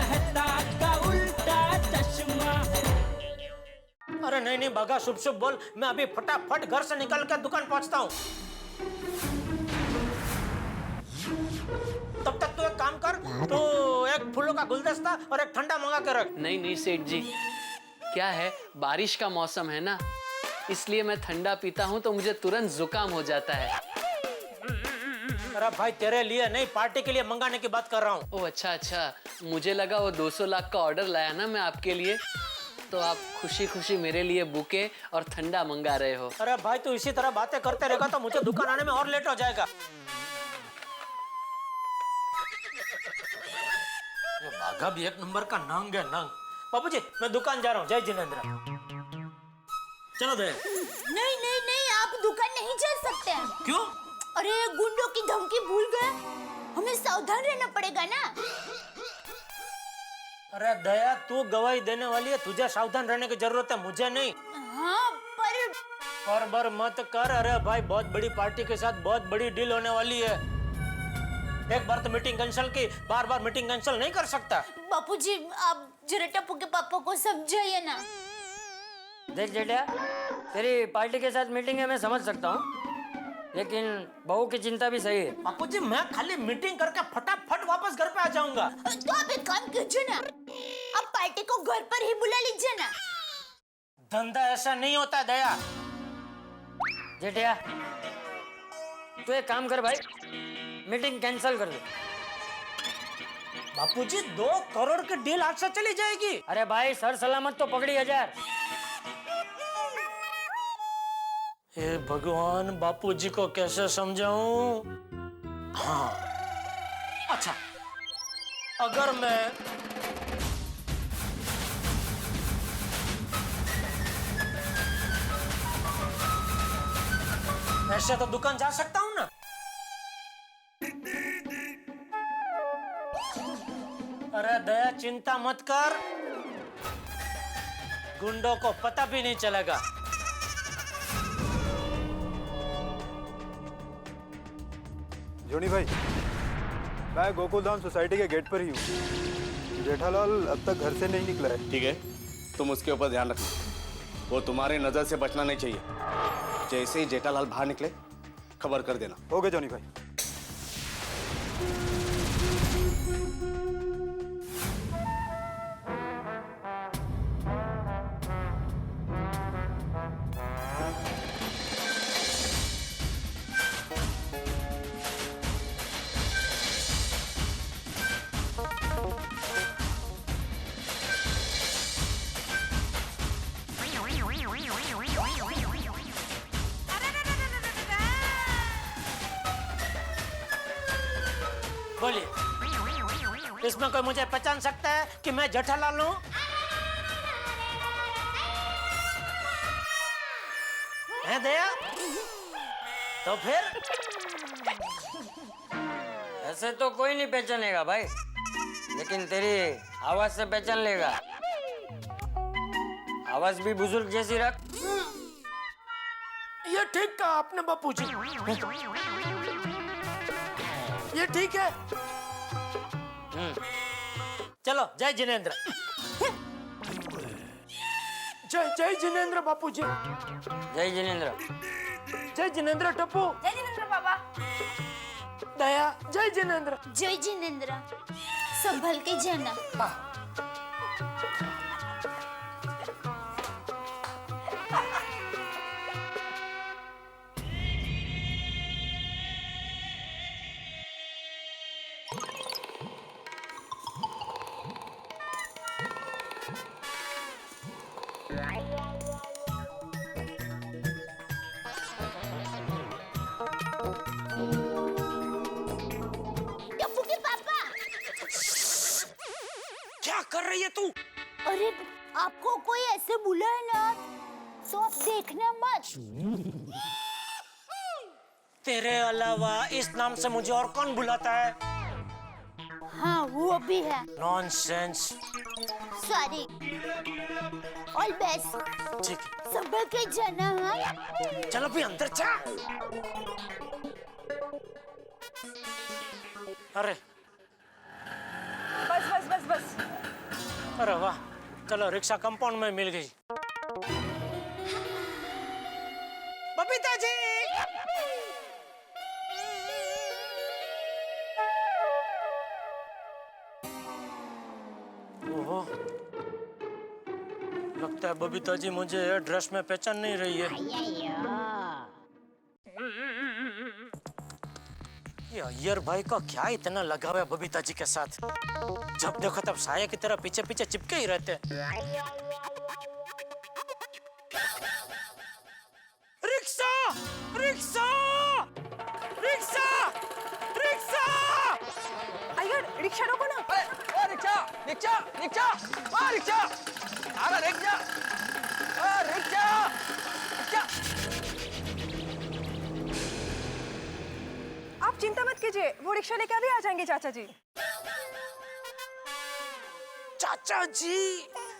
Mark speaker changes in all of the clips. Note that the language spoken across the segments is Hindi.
Speaker 1: मेहता का उल्टा चश्मा।
Speaker 2: अरे नहीं नहीं भगा, शुभ शुभ बोल, मैं अभी फटाफट घर से निकल कर दुकान पहुंचता हूँ। तब तक तू एक काम कर, तू एक फूलों का गुलदस्ता और एक ठंडा मंगा के रख।
Speaker 3: नहीं नहीं सेठ जी, क्या है, बारिश का मौसम है ना, इसलिए मैं ठंडा पीता हूँ तो मुझे तुरंत जुकाम हो जाता है।
Speaker 2: अरे भाई तेरे लिए नहीं, पार्टी के लिए मंगाने की बात कर रहा हूँ।
Speaker 3: ओह अच्छा अच्छा, मुझे लगा वो 200 लाख का ऑर्डर लाया ना मैं आपके लिए, तो आप खुशी खुशी मेरे लिए बुके और ठंडा मंगा रहे हो।
Speaker 2: अरे भाई तू इसी तरह बातें करते रहेगा तो मुझे दुकान आने में और लेट हो जाएगा। ये भागा भी एक नंबर का नंग है, नंग। बाबूजी मैं दुकान जा रहा हूँ, जय जिनेंद्र। चलो दे।
Speaker 4: नहीं नहीं नहीं, आप दुकान नहीं चल सकते हैं।
Speaker 2: क्यों?
Speaker 4: अरे गुंडों की धमकी भूल गए, हमें सावधान रहना पड़ेगा ना।
Speaker 2: अरे दया, तू गवाही देने वाली है, तुझे सावधान रहने की जरूरत है, मुझे नहीं।
Speaker 4: हाँ पर
Speaker 2: बर मत कर। अरे भाई बहुत बड़ी पार्टी के साथ बहुत बड़ी डील होने वाली है। एक बार तो मीटिंग कैंसिल की, बार बार मीटिंग कैंसिल नहीं कर सकता।
Speaker 4: बापूजी आप जरा टप्पू के पापा को समझाइए ना।
Speaker 5: देख जेठिया, तेरी पार्टी के साथ मीटिंग है मैं समझ सकता हूँ, लेकिन बहू की चिंता भी सही है।
Speaker 2: बापूजी मैं खाली मीटिंग करके फटाफट वापस घर पे आ जाऊंगा।
Speaker 4: तो आप एक काम कीजिए ना, आप पार्टी को घर पर ही बुला लीजिए ना।
Speaker 2: धंधा ऐसा नहीं होता दया।
Speaker 5: जेठिया तू एक काम कर भाई, मीटिंग कैंसिल कर दे।
Speaker 2: बापूजी 2 करोड़ की डील आज से चली जाएगी।
Speaker 5: अरे भाई सर सलामत तो पकड़ी 1000।
Speaker 2: हे भगवान, बापूजी को कैसे समझाऊं? हाँ अच्छा, अगर मैं ऐसे तो दुकान जा सकता हूं ना। अरे दया चिंता मत कर, गुंडों को पता भी नहीं चलेगा।
Speaker 6: जोनी भाई, मैं गोकुलधाम सोसाइटी के गेट पर ही हूँ। जेठालाल अब तक घर से नहीं निकला है।
Speaker 7: ठीक है, तुम उसके ऊपर ध्यान रखना, वो तुम्हारी नजर से बचना नहीं चाहिए। जैसे ही जेठालाल बाहर निकले खबर कर देना।
Speaker 6: ओके जोनी भाई।
Speaker 2: बोलिए, इसमें कोई मुझे पहचान सकता है कि मैं जेठालाल हूँ? है दया? तो फिर
Speaker 5: ऐसे तो कोई नहीं पहचानेगा भाई, लेकिन तेरी आवाज से पहचान लेगा। आवाज भी बुजुर्ग जैसी रख।
Speaker 2: ये ठीक कहा आपने बापूजी, ये ठीक है। चलो जय जिनेंद्र। जय जय जिनेंद्र बापूजी।
Speaker 5: जय जिनेंद्र।
Speaker 2: जय जिनेंद्र टप्पू।
Speaker 4: जय जिनेंद्र बाबा।
Speaker 2: दया जय जिनेंद्र।
Speaker 4: जय जिनेंद्र, संभल के जाना। टप्पू के पापा।
Speaker 2: क्या कर रही है तू?
Speaker 4: अरे आपको कोई ऐसे बुलाए ना तो आप देखना मत।
Speaker 2: तेरे अलावा इस नाम से मुझे और कौन बुलाता है?
Speaker 4: हाँ वो भी है।
Speaker 2: नॉनसेंस।
Speaker 4: सॉरी। All best.
Speaker 2: ठीक है,
Speaker 4: संभल के जाना। हाँ
Speaker 2: चलो भी अंदर जा। अरे
Speaker 8: बस बस बस बस,
Speaker 2: अरे वाह, चलो रिक्शा कंपाउंड में मिल गई। बबीता जी, ओहो, लगता है बबीता जी मुझे ड्रेस में पहचान नहीं रही है। ये अय्यर भाई का क्या इतना लगाव है बबीता जी के साथ? जब देखो तब साया की तरह पीछे पीछे चिपके ही रहते। Rickshaw, rickshaw, rickshaw, rickshaw!
Speaker 8: Iyer rickshaw रोको ना। ओ रिक्शा, रिक्शा, रिक्शा, ओ रिक्शा, अरे रिक्शा, ओ रिक्शा, रिक्शा। आप चिंता मत कीजिए, वो रिक्शा लेके अभी आ जाएंगे चाचा जी।
Speaker 2: चाचा जी,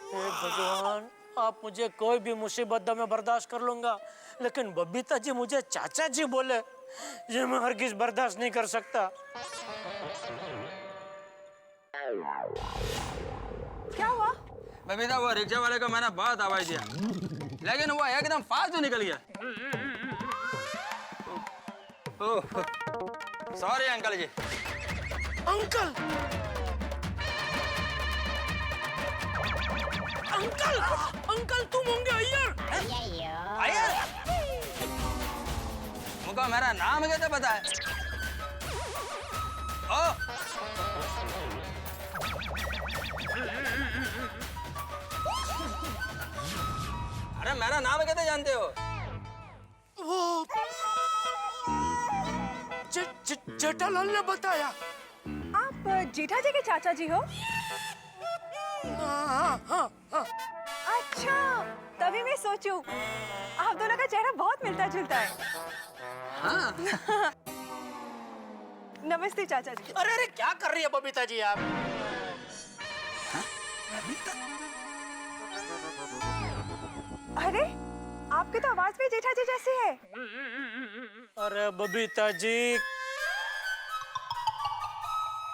Speaker 2: हे भगवान, आप मुझे कोई भी मुसीबत में बर्दाश्त कर लूंगा, लेकिन बबीता जी मुझे चाचा जी बोले, ये मैं हरगिज बर्दाश्त नहीं कर सकता।
Speaker 8: क्या हुआ?
Speaker 9: बबीता, वो रिक्शा वाले को मैंने बहुत आवाज दिया, लेकिन वो एकदम फालतू निकल गया। सॉरी अंकल जी।
Speaker 2: अंकल, अंकल, अंकल तुम होंगे अय्यर?
Speaker 9: अय्यर? मुझको मेरा नाम कैसे पता है? ओ अरे मेरा नाम कैसे जानते हो?
Speaker 2: वो जेठालाल ने बताया।
Speaker 8: आप जेठा जी के चाचा जी हो?
Speaker 2: हाँ, हाँ, हाँ।
Speaker 8: अच्छा, तभी मैं सोचूं, आप दोनों का चेहरा बहुत मिलता जुलता है। हाँ। नमस्ते चाचा जी।
Speaker 2: अरे अरे, क्या कर रही है बबीता जी आप?
Speaker 8: अरे, आपकी तो आवाज भी जेठा जी जैसी है।
Speaker 2: अरे बबीता जी,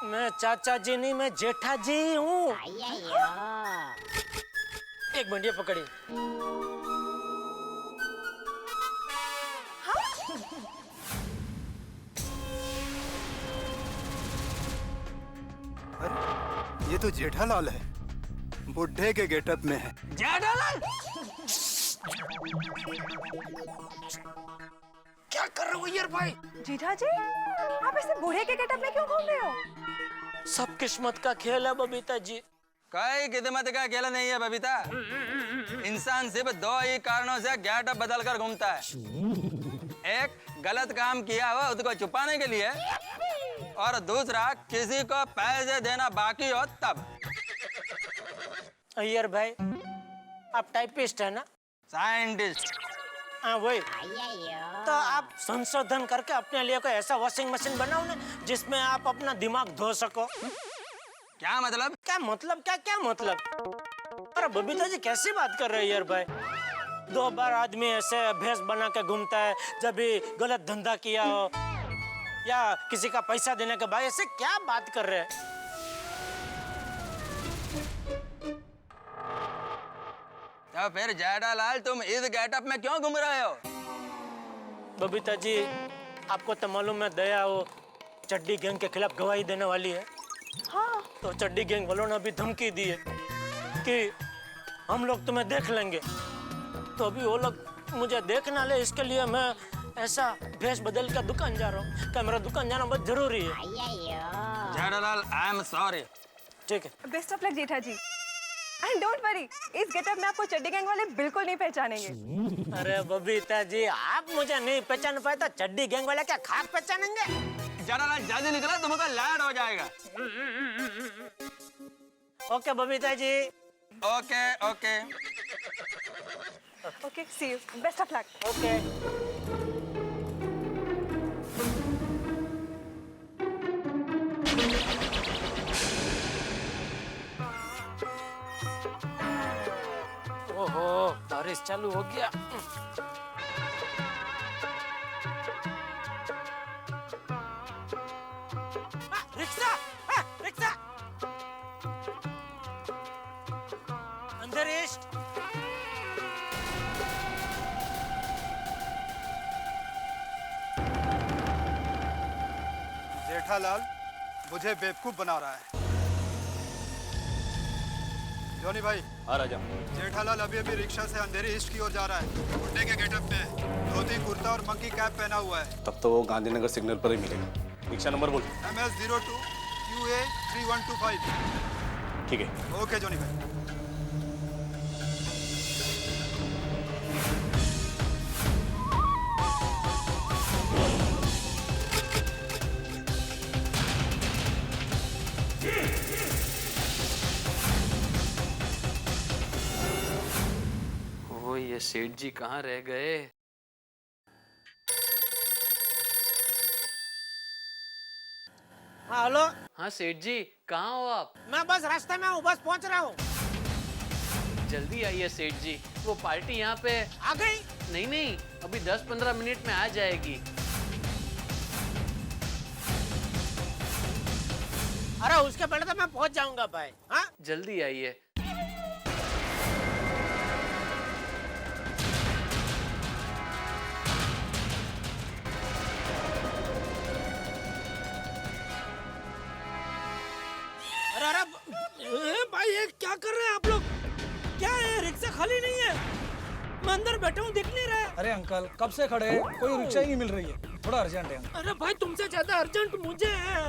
Speaker 2: मैं चाचा जी नहीं, मैं जेठा जी हूँ। एक मिनट, ये पकड़िए।
Speaker 6: अरे ये तो जेठालाल है, बुढ़े के गेटअप में है।
Speaker 9: जेठालाल?
Speaker 2: क्या कर रहे हो अय्यर भाई?
Speaker 8: जेठा जी, आप ऐसे बूढ़े के गेटअप में क्यों घूम रहे हो?
Speaker 2: सब किस्मत का खेल है बबीता जी।
Speaker 9: कोई किस्मत का खेल नहीं है बबीता। इंसान सिर्फ दो ही कारणों से गेटअप बदल कर घूमता है। एक, गलत काम किया हो उसको छुपाने के लिए, और दूसरा, किसी को पैसे देना बाकी हो तब।
Speaker 2: अय्यर भाई, आप टाइपिस्ट है ना?
Speaker 9: साइंटिस्ट।
Speaker 2: हाँ वही। तो आप संशोधन करके अपने लिए कोई ऐसा वॉशिंग मशीन बनाओ ना, जिसमें आप अपना दिमाग धो सको।
Speaker 9: क्या मतलब?
Speaker 2: क्या मतलब? क्या मतलब? अरे बबीता जी कैसी बात कर रहे हैं यार भाई? 2 बार आदमी ऐसे भेष बना के घूमता है जब भी गलत धंधा किया हो या किसी का पैसा देने के बाद, ऐसे क्या बात कर रहे हैं?
Speaker 9: तो फिर जेठालाल तुम इस गेटअप में क्यों घूम रहे हो?
Speaker 2: बबीता जी, आपको तो मालूम है दया वो चड्डी गैंग के खिलाफ गवाही देने वाली है।
Speaker 8: हाँ।
Speaker 2: तो चड्डी गैंग वालों ने अभी धमकी दी है कि हम लोग तुम्हें देख लेंगे। तो अभी वो लोग मुझे देख ना ले, इसके लिए मैं ऐसा भेष बदल कर दुकान जा रहा हूँ। क्या मेरा दुकान जाना बहुत जरूरी है?
Speaker 9: Jethalal, I am sorry.
Speaker 2: ठीक है।
Speaker 8: Best of luck Jetha ji. And don't worry, इस गेटअप में आपको चड्डी गैंग वाले बिल्कुल नहीं पहचानेंगे।
Speaker 2: अरे बबीता जी, आप मुझे नहीं पहचान पाए तो चड्डी गैंग वाले क्या खास पहचानेंगे?
Speaker 9: जेठालाल जल्दी निकला, तुमको लैंड हो जाएगा।
Speaker 2: Okay Babita ji.
Speaker 9: Okay okay
Speaker 8: okay, see you. Best of luck.
Speaker 2: Okay. ओहो, बारिश चालू हो गया। Rickshaw, rickshaw.
Speaker 6: जेठालाल मुझे बेवकूफ बना रहा है। जॉनी भाई।
Speaker 7: हाँ राजा।
Speaker 6: जेठालाल अभी अभी रिक्शा से अंधेरी ईस्ट की ओर जा रहा है। गुड्डे के गेटअप में धोती कुर्ता और मंकी कैप पहना हुआ है।
Speaker 7: तब तो वो गांधीनगर सिग्नल पर ही मिलेगा। रिक्शा नंबर बोल।
Speaker 6: MS02 QA 3125।
Speaker 7: ठीक है।
Speaker 6: ओके जॉनी भाई।
Speaker 3: ओ ये सेठ जी कहाँ रह गए?
Speaker 2: हाँ हेलो,
Speaker 3: हाँ सेठ जी, कहाँ हो आप?
Speaker 2: मैं बस रास्ते में हूँ, बस पहुँच रहा हूँ।
Speaker 3: जल्दी आइए सेठ जी, वो पार्टी यहाँ पे
Speaker 2: आ गई?
Speaker 3: नहीं नहीं, अभी 10-15 मिनट में आ जाएगी।
Speaker 2: अरे उसके पहले तो मैं पहुँच जाऊंगा भाई। हाँ
Speaker 3: जल्दी आइए।
Speaker 2: अरे अरे भाई ये क्या कर रहे हैं आप लोग? क्या है, रिक्शा खाली नहीं है? मैं अंदर बैठा हूँ, दिख नहीं रहा है।
Speaker 8: अरे अंकल कब से खड़े हैं, कोई रिक्शा ही नहीं मिल रही है, थोड़ा अर्जेंट है।
Speaker 2: अरे भाई तुमसे ज्यादा अर्जेंट मुझे है।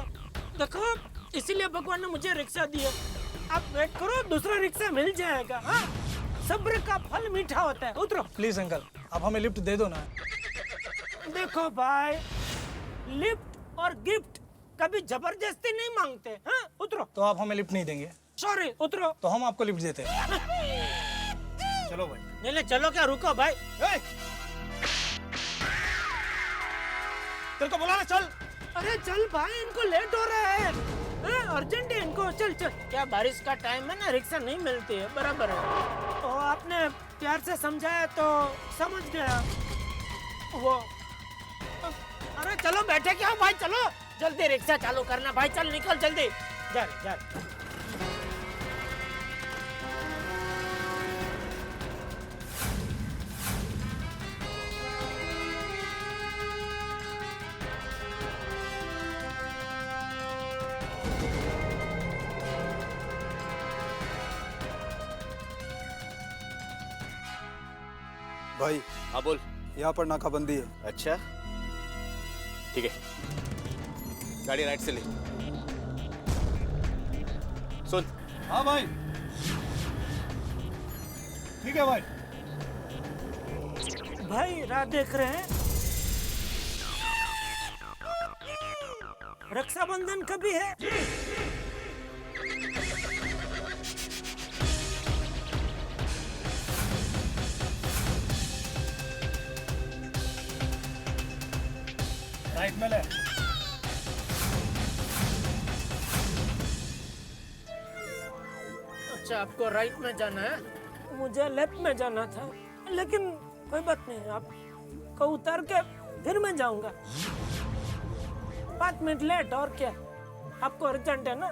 Speaker 2: देखो इसीलिए भगवान ने मुझे रिक्शा दिया। आप वेट करो, दूसरा रिक्शा मिल जाएगा। हाँ सब्र का फल मीठा होता है। उतरो।
Speaker 8: प्लीज अंकल आप हमें लिफ्ट दे दो ना।
Speaker 2: देखो भाई, लिफ्ट और गिफ्ट कभी जबरदस्ती नहीं मांगते। हाँ उतरो।
Speaker 8: तो आप हमें लिफ्ट नहीं देंगे?
Speaker 2: सॉरी, उतरो।
Speaker 8: तो हम आपको लिफ्ट देते हैं। चलो भाई।
Speaker 2: नहीं नहीं चलो, क्या रुको भाई।
Speaker 8: तेरे को बुलाना, चल।
Speaker 2: अरे चल भाई, इनको लेट हो रहा है। अर्जेंट है इनको, चल चल। क्या बारिश का टाइम है ना, रिक्शा नहीं मिलती है। बराबर है। तो आपने प्यार से समझाया तो समझ गया वो। अरे चलो बैठे क्या हो भाई, चलो जल्दी रिक्शा चालू करना भाई। चल निकल जल्दी, जा जा।
Speaker 6: भाई
Speaker 7: हाँ बोल।
Speaker 6: यहाँ पर नाकाबंदी है।
Speaker 7: अच्छा ठीक है, गाड़ी राइट से ले। सुन।
Speaker 6: हाँ भाई ठीक है भाई।
Speaker 2: भाई राह देख रहे हैं? रक्षाबंधन कभी है?
Speaker 8: राइट में ले।
Speaker 2: अच्छा आपको राइट में जाना है, मुझे लेफ्ट में जाना था। लेकिन कोई बात नहीं, आप को उतार के फिर मैं जाऊंगा। 5 मिनट लेट, और क्या। आपको अर्जेंट है ना?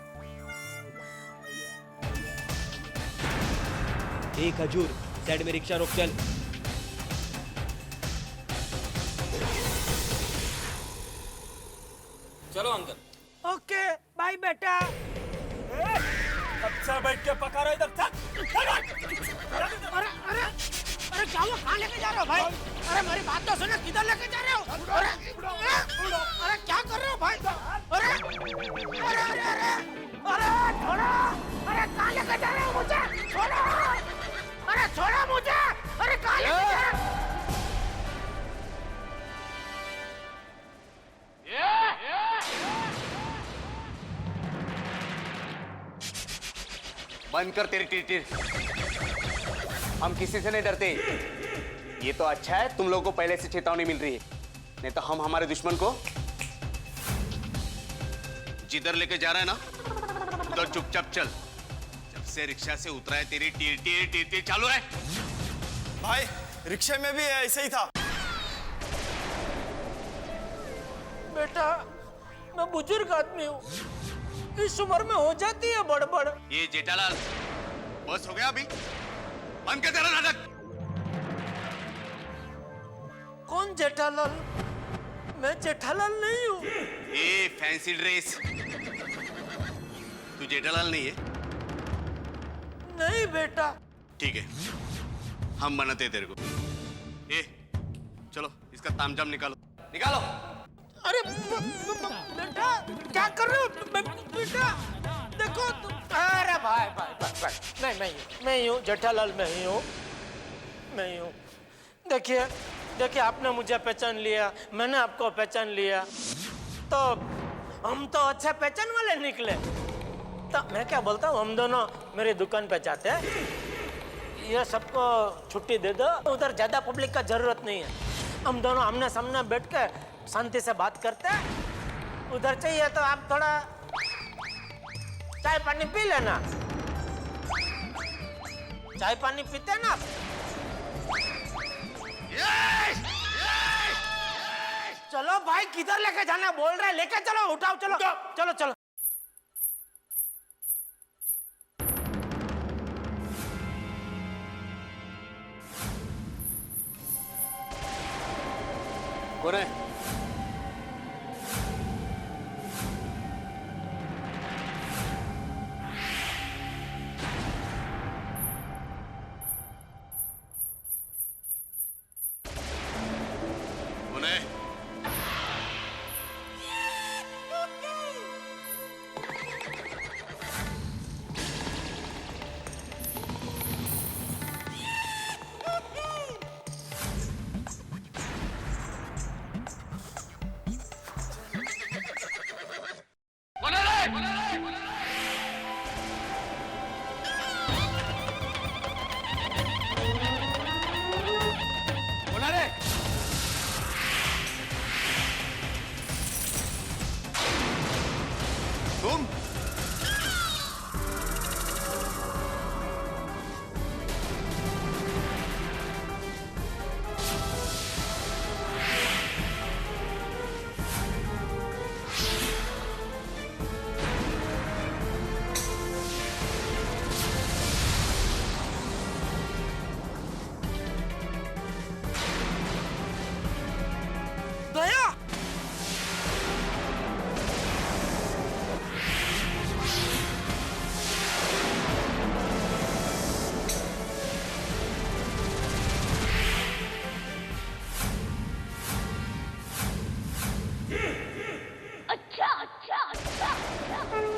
Speaker 1: एक खजूर साइड में रिक्शा रोक, चल।
Speaker 9: चलो अंकल।
Speaker 2: ओके बाय बेटा।
Speaker 1: अच्छा बैठ के पका रहा इधर,
Speaker 2: अरे अरे अरे क्या हुआ, कहाँ लेके जा रहे हो भाई? अरे मेरी बात तो सुनो, किधर लेके जा रहे हो? अरे क्या कर रहे हो भाई? अरे अरे अरे अरे अरे छोड़ो। अरे कहाँ लेके जा रहे हो मुझे? छोड़ो। अरे छोड़ो मुझे। अरे कहाँ लेके जा रहे हो?
Speaker 7: बंद कर तेरी टीर। हम किसी से नहीं डरते। ये तो अच्छा है तुम लोगों को पहले से चेतावनी मिल रही है, नहीं तो हम हमारे दुश्मन को जिधर लेके जा रहा है ना उधर चुपचाप चल। जब से रिक्शा से उतरा है तेरी टीर टीर टीर टीर चालू है।
Speaker 10: भाई रिक्शे में भी ऐसे ही था।
Speaker 2: बेटा मैं बुजुर्ग आदमी हूँ, इस उम्र में हो जाती है बड़बड़।
Speaker 7: ये जेठालाल बस हो गया, अभी बंद कर तेरा नाटक।
Speaker 2: कौन जेठालाल? मैं जेठालाल नहीं हूँ।
Speaker 7: ये फैंसी ड्रेस, तू जेठालाल नहीं है?
Speaker 2: नहीं बेटा।
Speaker 7: ठीक है, हम बनाते तेरे को। ए, चलो इसका तामझाम निकालो, निकालो।
Speaker 2: अरे बेटा क्या कर रहे हो? बेटा देखो तुम। अरे भाई भाई भाई, भाई। नहीं मैं ही हूँ जेठालाल, मैं ही हूँ। देखिए देखिए, आपने मुझे पहचान लिया, मैंने आपको पहचान लिया, तो हम तो अच्छे पहचान वाले निकले। तो मैं क्या बोलता हूँ, हम दोनों मेरी दुकान पे जाते हैं, ये सबको छुट्टी दे दो, उधर ज्यादा पब्लिक का जरूरत नहीं है। हम दोनों आमने सामने बैठ के शांति से बात करते हैं। उधर चाहिए तो आप थोड़ा चाय पानी पी लेना। चाय पानी पीते हैं ना आप? चलो भाई, किधर लेके जाना बोल रहे हैं? लेके चलो, उठाओ, चलो चलो चलो।
Speaker 7: कौन है? कौन है? तुम?
Speaker 2: दया,
Speaker 4: अच्छा अच्छा अच्छा अच्छा।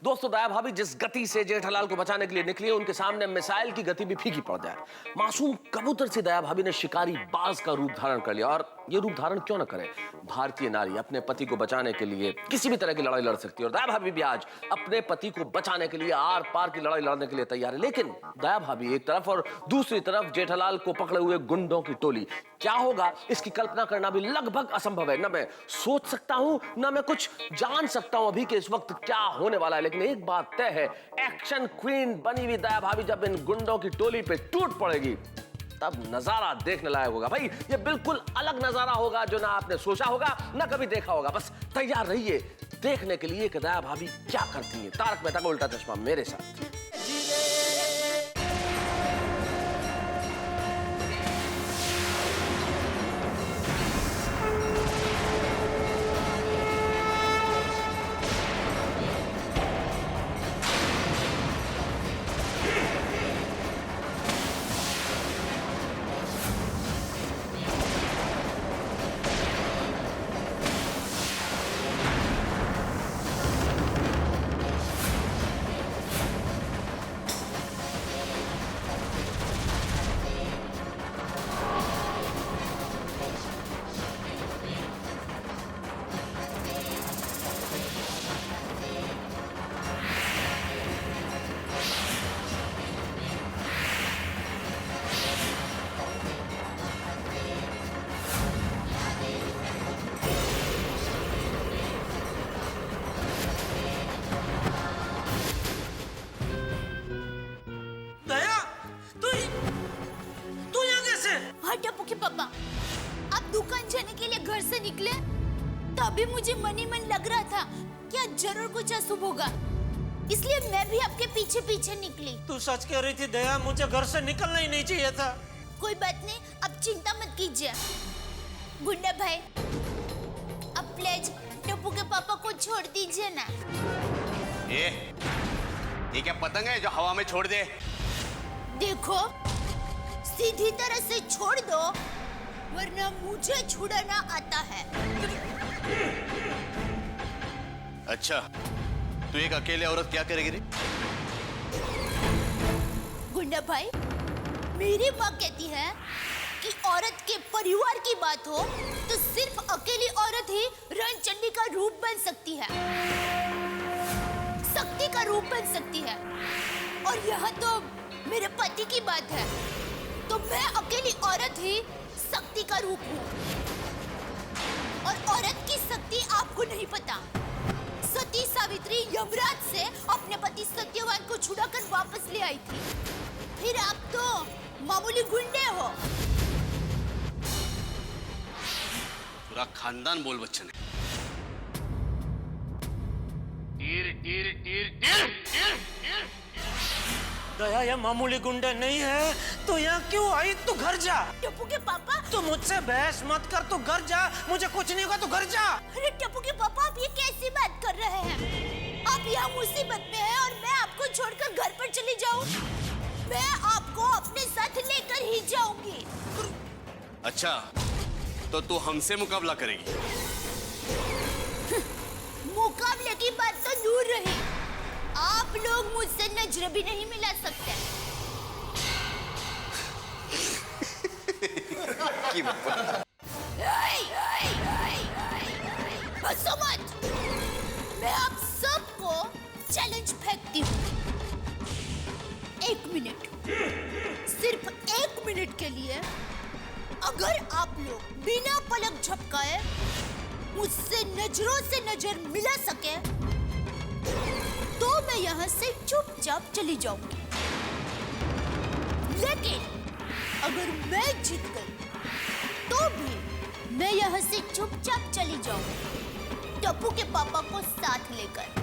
Speaker 11: दोस्तों, दया भाभी जिस गति से जेठालाल को बचाने के लिए निकली, उनके सामने मिसाइल की गति भी फीकी पड़ जाए। मासूम कबूतर से दया भाभी ने शिकारी बाज का रूप धारण कर लिया, और ये रूप धारण क्यों न करे। भारतीय नारी अपने पति को बचाने के लिए किसी भी तरह की लड़ाई लड़ सकती है, और दया भाभी भी आज अपने पति को बचाने के लिए आर पार की लड़ाई लड़ने के लिए तैयार है। लेकिन दया भाभी एक तरफ और दूसरी तरफ जेठालाल को पकड़े हुए गुंडों की टोली। क्या होगा इसकी कल्पना करना भी लगभग असंभव है। न मैं सोच सकता हूं, न मैं कुछ जान सकता हूं अभी के इस वक्त क्या होने वाला है। लेकिन एक बात तय है, एक्शन क्वीन बनी हुई दया भाभी जब इन गुंडों की टोली पे टूट पड़ेगी, तब नजारा देखने लायक होगा। भाई ये बिल्कुल अलग नजारा होगा, जो ना आपने सोचा होगा ना कभी देखा होगा। बस तैयार रहिए देखने के लिए कि दया भाभी क्या करती है। तारक मेहता का उल्टा चश्मा मेरे साथ।
Speaker 4: टप्पू के पापा, आप दुकान जाने के लिए घर से निकले तभी मुझे मन ही मन लग रहा था कि आज जरूर कुछ अशुभ होगा, इसलिए मैं भी आपके पीछे पीछे निकली।
Speaker 2: तू सच कह रही थी दया, मुझे घर से निकलना ही नहीं चाहिए था।
Speaker 4: कोई बात नहीं, अब चिंता मत कीजिए गुंडा भाई, अब प्लीज टप्पू के पापा को छोड़ दीजिए ना।
Speaker 7: ये क्या पतंग है जो हवा में छोड़ दे?
Speaker 4: देखो, सीधी तरह से छोड़ दो वरना मुझे छुड़ाना आता है।
Speaker 10: अच्छा, तू एक अकेले औरत क्या करेगी रे?
Speaker 4: गुंडा भाई, मेरी माँ कहती है कि औरत के परिवार की बात हो तो सिर्फ अकेली औरत ही रणचंडी का रूप बन सकती है, शक्ति का रूप बन सकती है। और यह तो मेरे पति की बात है, तो मैं अकेली औरत ही शक्ति का रूप हूँ। और औरत की शक्ति आपको नहीं पता। सती सावित्री यमराज से अपने पति सत्यवान को छुड़ाकर वापस ले आई थी, फिर आप तो मामूली गुंडे हो।
Speaker 10: पूरा खानदान बोल बच्चन है।
Speaker 2: दया, ये मामूली गुंडे नहीं है तो यहाँ क्यों आई? तू घर जा।
Speaker 4: टप्पू के पापा,
Speaker 2: तू मुझसे बहस मत कर, तू घर जा, मुझे कुछ नहीं होगा, तू घर जा।
Speaker 4: अरे टप्पू के पापा, आप ये कैसी बात कर रहे हैं? आप यहाँ मुसीबत में हैं और मैं आपको छोड़कर घर पर चली जाऊँ? मैं आपको अपने साथ लेकर ही जाऊंगी।
Speaker 10: अच्छा, तो तू हमसे मुकाबला करेगी?
Speaker 4: मुकाबले की बात तो दूर रही, आप लोग मुझसे नजर भी नहीं मिला सकते। हंसो मत, मैं आप सबको चैलेंज फेंकती हूँ। 1 मिनट, सिर्फ 1 मिनट के लिए अगर आप लोग बिना पलक झपकाए मुझसे नजरों से नजर मिला सके तो मैं यहाँ से चुपचाप चली जाऊंगी। लेकिन अगर मैं जीत गई तो भी मैं यहाँ से चुपचाप चली जाऊंगी, टप्पू के पापा को साथ लेकर।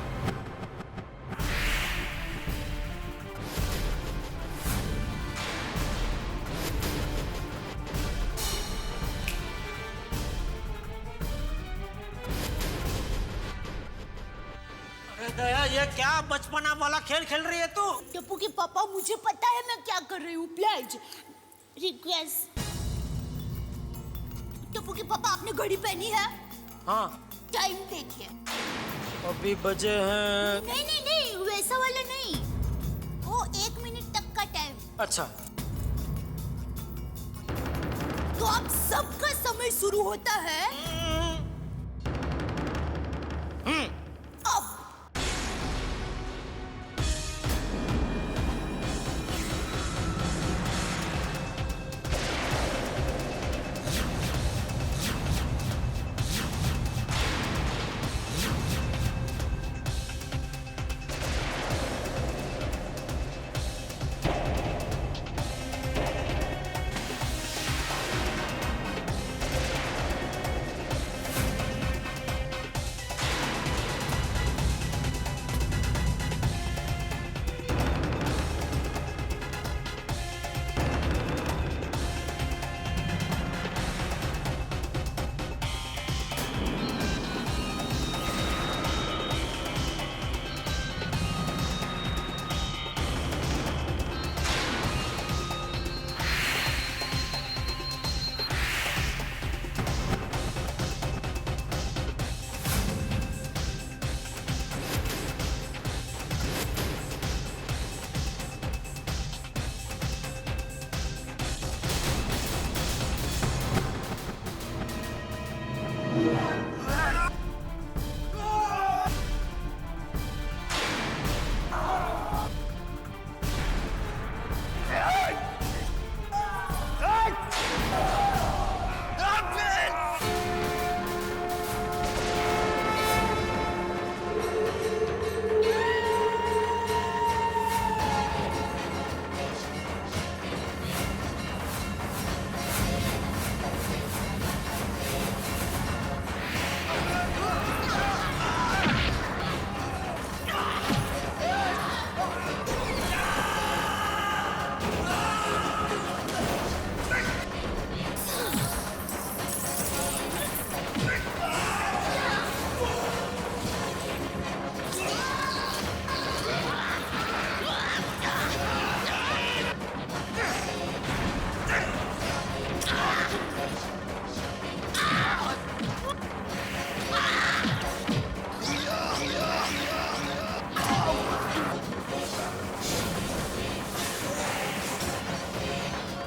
Speaker 2: दया, ये क्या बचपना वाला खेल खेल रही है तू?
Speaker 4: टप्पू के पापा, मुझे पता है मैं क्या कर रही हूँ। Please request. टप्पू के पापा, आपने घड़ी पहनी है?
Speaker 2: हाँ।
Speaker 4: टाइम देखिए।
Speaker 2: अभी बजे हैं।
Speaker 4: नहीं नहीं नहीं, वैसा वाला नहीं, वो 1 मिनट तक का टाइम।
Speaker 2: अच्छा,
Speaker 4: तो आप सबका समय शुरू होता है अब।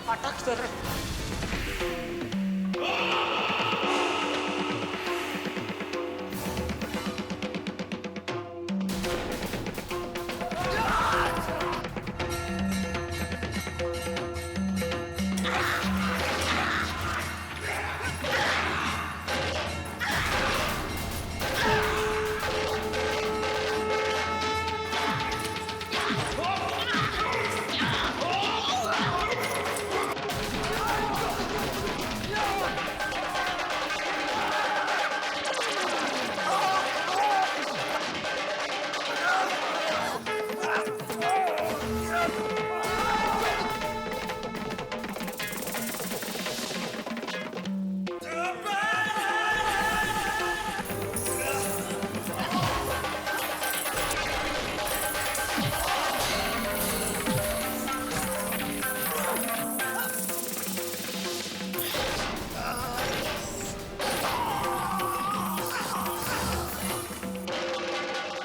Speaker 2: अटक कर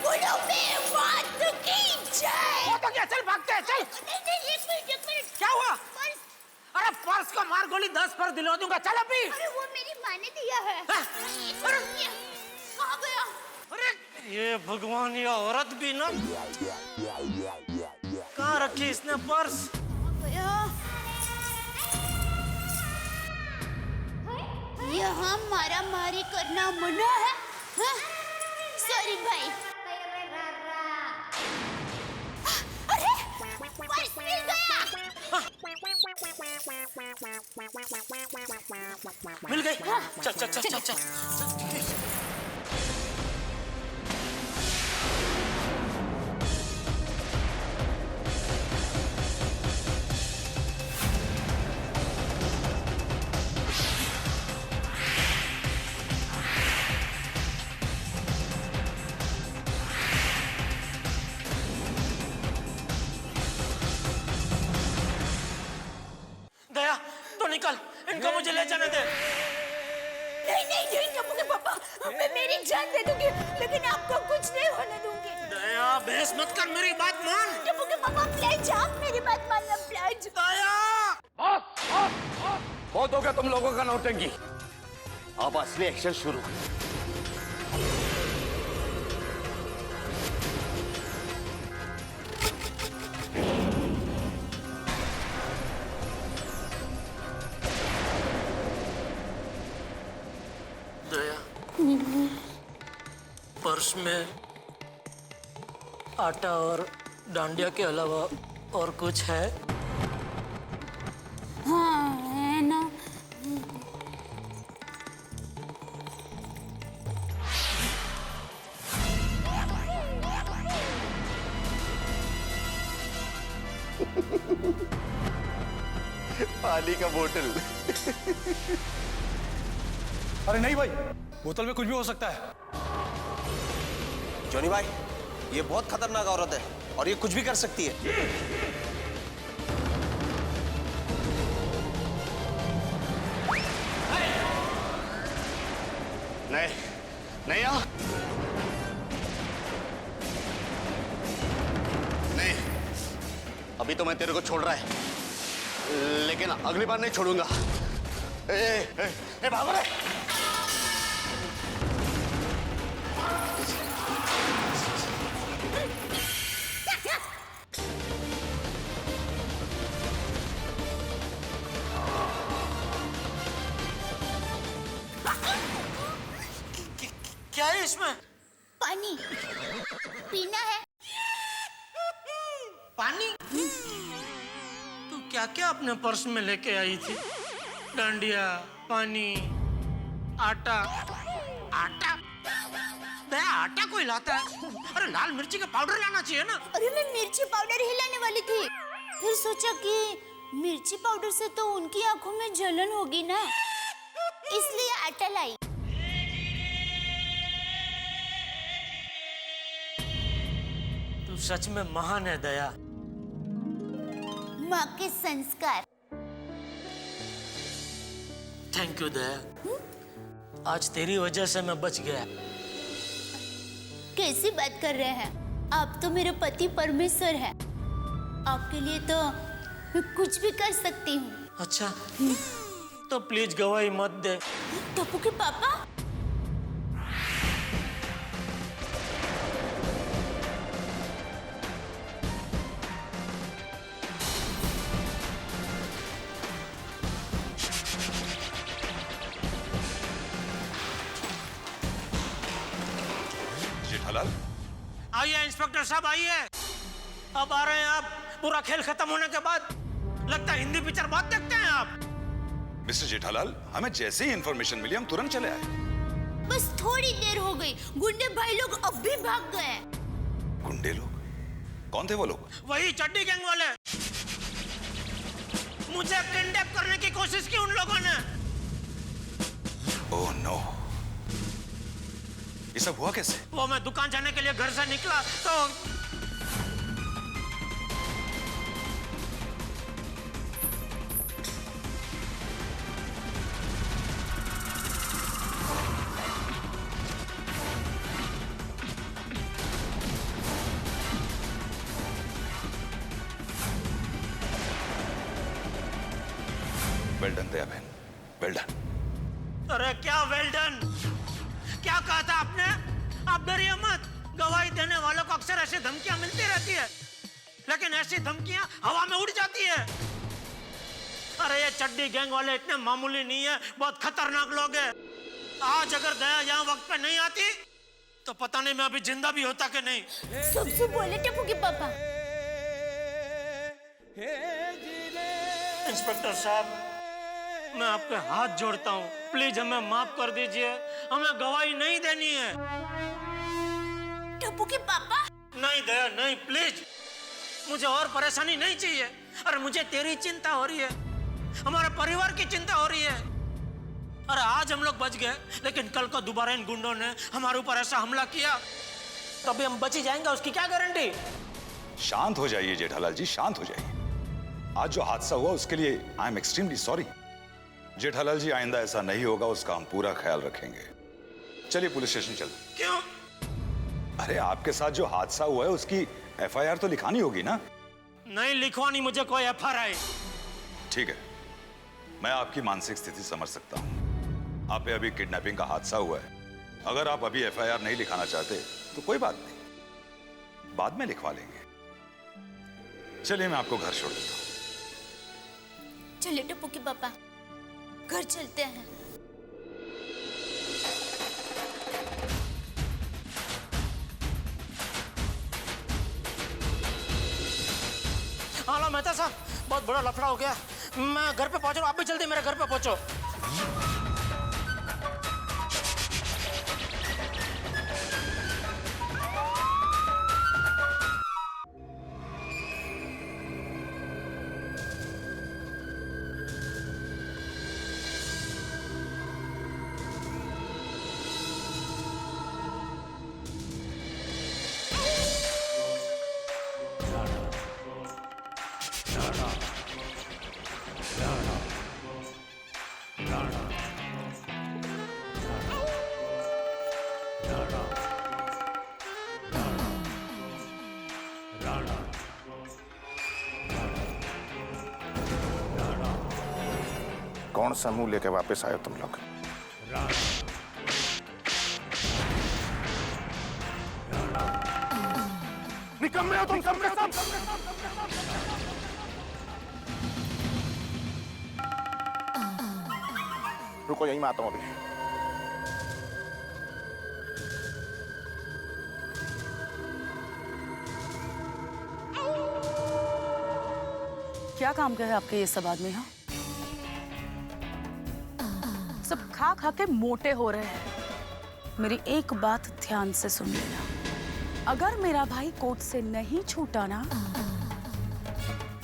Speaker 4: बोलो मैं बात की जय।
Speaker 2: वो तो क्या, चल भागते हैं, चल।
Speaker 4: नहीं, एक मिनट
Speaker 2: क्या हुआ?
Speaker 4: पर्स।
Speaker 2: अरे पर्स को मार गोली 10 पर दिलवा दूंगा, चल अभी।
Speaker 4: अरे वो मेरी माँ ने दिया है।
Speaker 2: हाँ?
Speaker 4: अरे कहाँ गया?
Speaker 2: अरे ये भगवान, ये औरत भी ना, कहाँ रखी इसने पर्स?
Speaker 4: गया। यहाँ मारा मारी करना मना है? हाँ? सॉरी भाई। अरे पर्स मिल गया।
Speaker 2: मिल गई? चल चल चल चल चल। दया, तो निकल, इनको मुझे ले जाने दे।
Speaker 4: नहीं टप्पू के पापा, मैं मेरी जान दे दूंगी, लेकिन आपको कुछ नहीं होने दूंगी।
Speaker 2: दया, बहस मत कर, मेरी बात मान।
Speaker 4: टप्पू के पापा प्लीज, आप मेरी बात मानना प्लीज।
Speaker 2: दया!
Speaker 7: बहुत हो गया तुम लोगों का नौटंकी। अब असली एक्शन शुरू।
Speaker 2: दया, पर्स में आटा और डांडिया के अलावा और कुछ है?
Speaker 4: हाँ है ना।
Speaker 7: पानी का बोतल।
Speaker 6: अरे नहीं भाई, बोतल में कुछ भी हो सकता है।
Speaker 10: जॉनी भाई, ये बहुत खतरनाक औरत है और ये कुछ भी कर सकती है।
Speaker 7: नहीं नहीं आ नहीं, अभी तो मैं तेरे को छोड़ रहा है, लेकिन अगली बार नहीं छोड़ूंगा। भागो रे।
Speaker 2: क्या है इसमें?
Speaker 4: पानी पीना है।
Speaker 2: पानी? तू क्या क्या अपने पर्स में लेके आई थी? डांडिया, पानी, आटा। आटा? दया, आटा कोई लाता है? अरे लाल मिर्ची का पाउडर लाना चाहिए ना।
Speaker 4: अरे मैं मिर्ची पाउडर ही लाने वाली थी, फिर सोचा कि मिर्ची पाउडर से तो उनकी आंखों में जलन होगी ना, इसलिए आटा लाई।
Speaker 2: तू सच में महान है दया।
Speaker 4: माँ के संस्कार।
Speaker 2: थैंक यू दया, आज तेरी वजह से मैं बच गया।
Speaker 4: कैसी बात कर रहे हैं आप? तो मेरे पति परमेश्वर है, आपके लिए तो मैं कुछ भी कर सकती हूँ।
Speaker 2: अच्छा तो प्लीज गवाही मत दे।
Speaker 4: टप्पू के पापा
Speaker 10: जेठालाल,
Speaker 2: आइए इंस्पेक्टर साहब आइए। अब आ रहे हैं आप पूरा खेल खत्म होने के बाद। लगता है हिंदी पिक्चर बहुत देखते हैं आप।
Speaker 10: मिस्टर जेठालाल, हमें जैसे ही इंफॉर्मेशन मिली हम तुरंत चले आए।
Speaker 4: बस थोड़ी देर हो गई, गुंडे भाई लोग अब भी भाग गए।
Speaker 10: गुंडे लोग? कौन थे वो लोग?
Speaker 2: वही चड्डी गैंग वाले। मुझे किडनैप करने की कोशिश की उन लोगों ने।
Speaker 10: ओह नो, ये सब हुआ कैसे?
Speaker 2: वो मैं दुकान जाने के लिए घर से निकला तो
Speaker 10: वेल डन दया बहन, वेल डन।
Speaker 2: अरे क्या वेल डन? क्या कहा था आपने? आप डरिए मत। गवाही देने वालों को अक्सर ऐसी धमकियां मिलती रहती है, लेकिन ऐसी धमकियां हवा में उड़ जाती है। अरे ये चड्डी गैंग वाले इतने मामूली नहीं है, बहुत खतरनाक लोग हैं। आज अगर दया यहाँ वक्त पे नहीं आती तो पता नहीं मैं अभी जिंदा भी होता कि नहीं।
Speaker 4: सबसे बोले टप्पू के पापा।
Speaker 2: इंस्पेक्टर साहब, मैं आपके हाथ जोड़ता हूँ, प्लीज हमें माफ कर दीजिए। हमें गवाही नहीं देनी है।
Speaker 4: टप्पू के पापा
Speaker 2: नहीं दया, नहीं, प्लीज। मुझे और परेशानी नहीं चाहिए। अरे मुझे तेरी चिंता हो रही है, हमारे परिवार की चिंता हो रही है। अरे आज हम लोग बच गए, लेकिन कल को दोबारा इन गुंडों ने हमारे ऊपर ऐसा हमला किया तो अभी हम बच ही जाएंगे, उसकी क्या गारंटी?
Speaker 10: शांत हो जाइए जेठालाल जी, शांत हो जाइए। आज जो हादसा हुआ उसके लिए I am extremely sorry. Jethalal ji, आइंदा ऐसा नहीं होगा, उसका हम पूरा ख्याल रखेंगे। चलिए पुलिस स्टेशन चलते।
Speaker 2: क्यों?
Speaker 10: अरे आपके साथ जो हादसा हुआ है उसकी एफआईआर तो लिखानी होगी ना?
Speaker 2: नहीं लिखवानी मुझे कोई एफआईआर।
Speaker 10: ठीक है, मैं आपकी मानसिक स्थिति समझ सकता हूँ। आप पे अभी किडनैपिंग का हादसा हुआ है। अगर आप अभी एफआईआर नहीं लिखाना चाहते तो कोई बात नहीं, बाद में लिखवा लेंगे। चलिए मैं आपको घर छोड़ देता हूँ।
Speaker 4: चलिए टप्पू के पापा, घर चलते हैं।
Speaker 2: हाँ मेहता साहब, बहुत बड़ा लफड़ा हो गया। मैं घर पे पहुंच रहा हूँ, आप भी जल्दी मेरे घर पे पहुंचो।
Speaker 12: कौन सा मुंह लेके वापस आए तुम लोग? निकम्मे हो तुम सब के सब। रुको, यहीं मैं आता हूं अभी।
Speaker 13: क्या काम का है आपके ये सब आदमी? हाँ, सब खा खा के मोटे हो रहे हैं। मेरी एक बात ध्यान से सुन लेना, अगर मेरा भाई कोर्ट से नहीं छूटा ना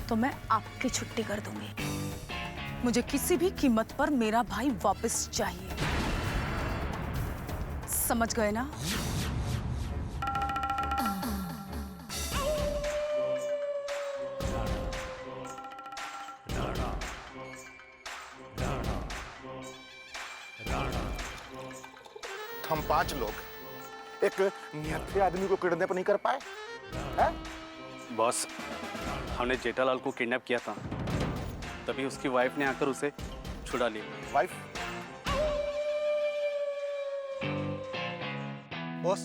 Speaker 13: तो मैं आपकी छुट्टी कर दूंगी। मुझे किसी भी कीमत पर मेरा भाई वापस चाहिए, समझ गए ना?
Speaker 12: हम 5 लोग एक निहत्थे आदमी को किडनैप नहीं कर पाए हैं?
Speaker 7: बॉस, हमने जेठालाल को किडनैप किया था
Speaker 14: तभी उसकी वाइफ ने आकर उसे छुड़ा लिया।
Speaker 12: वाइफ?
Speaker 15: बॉस,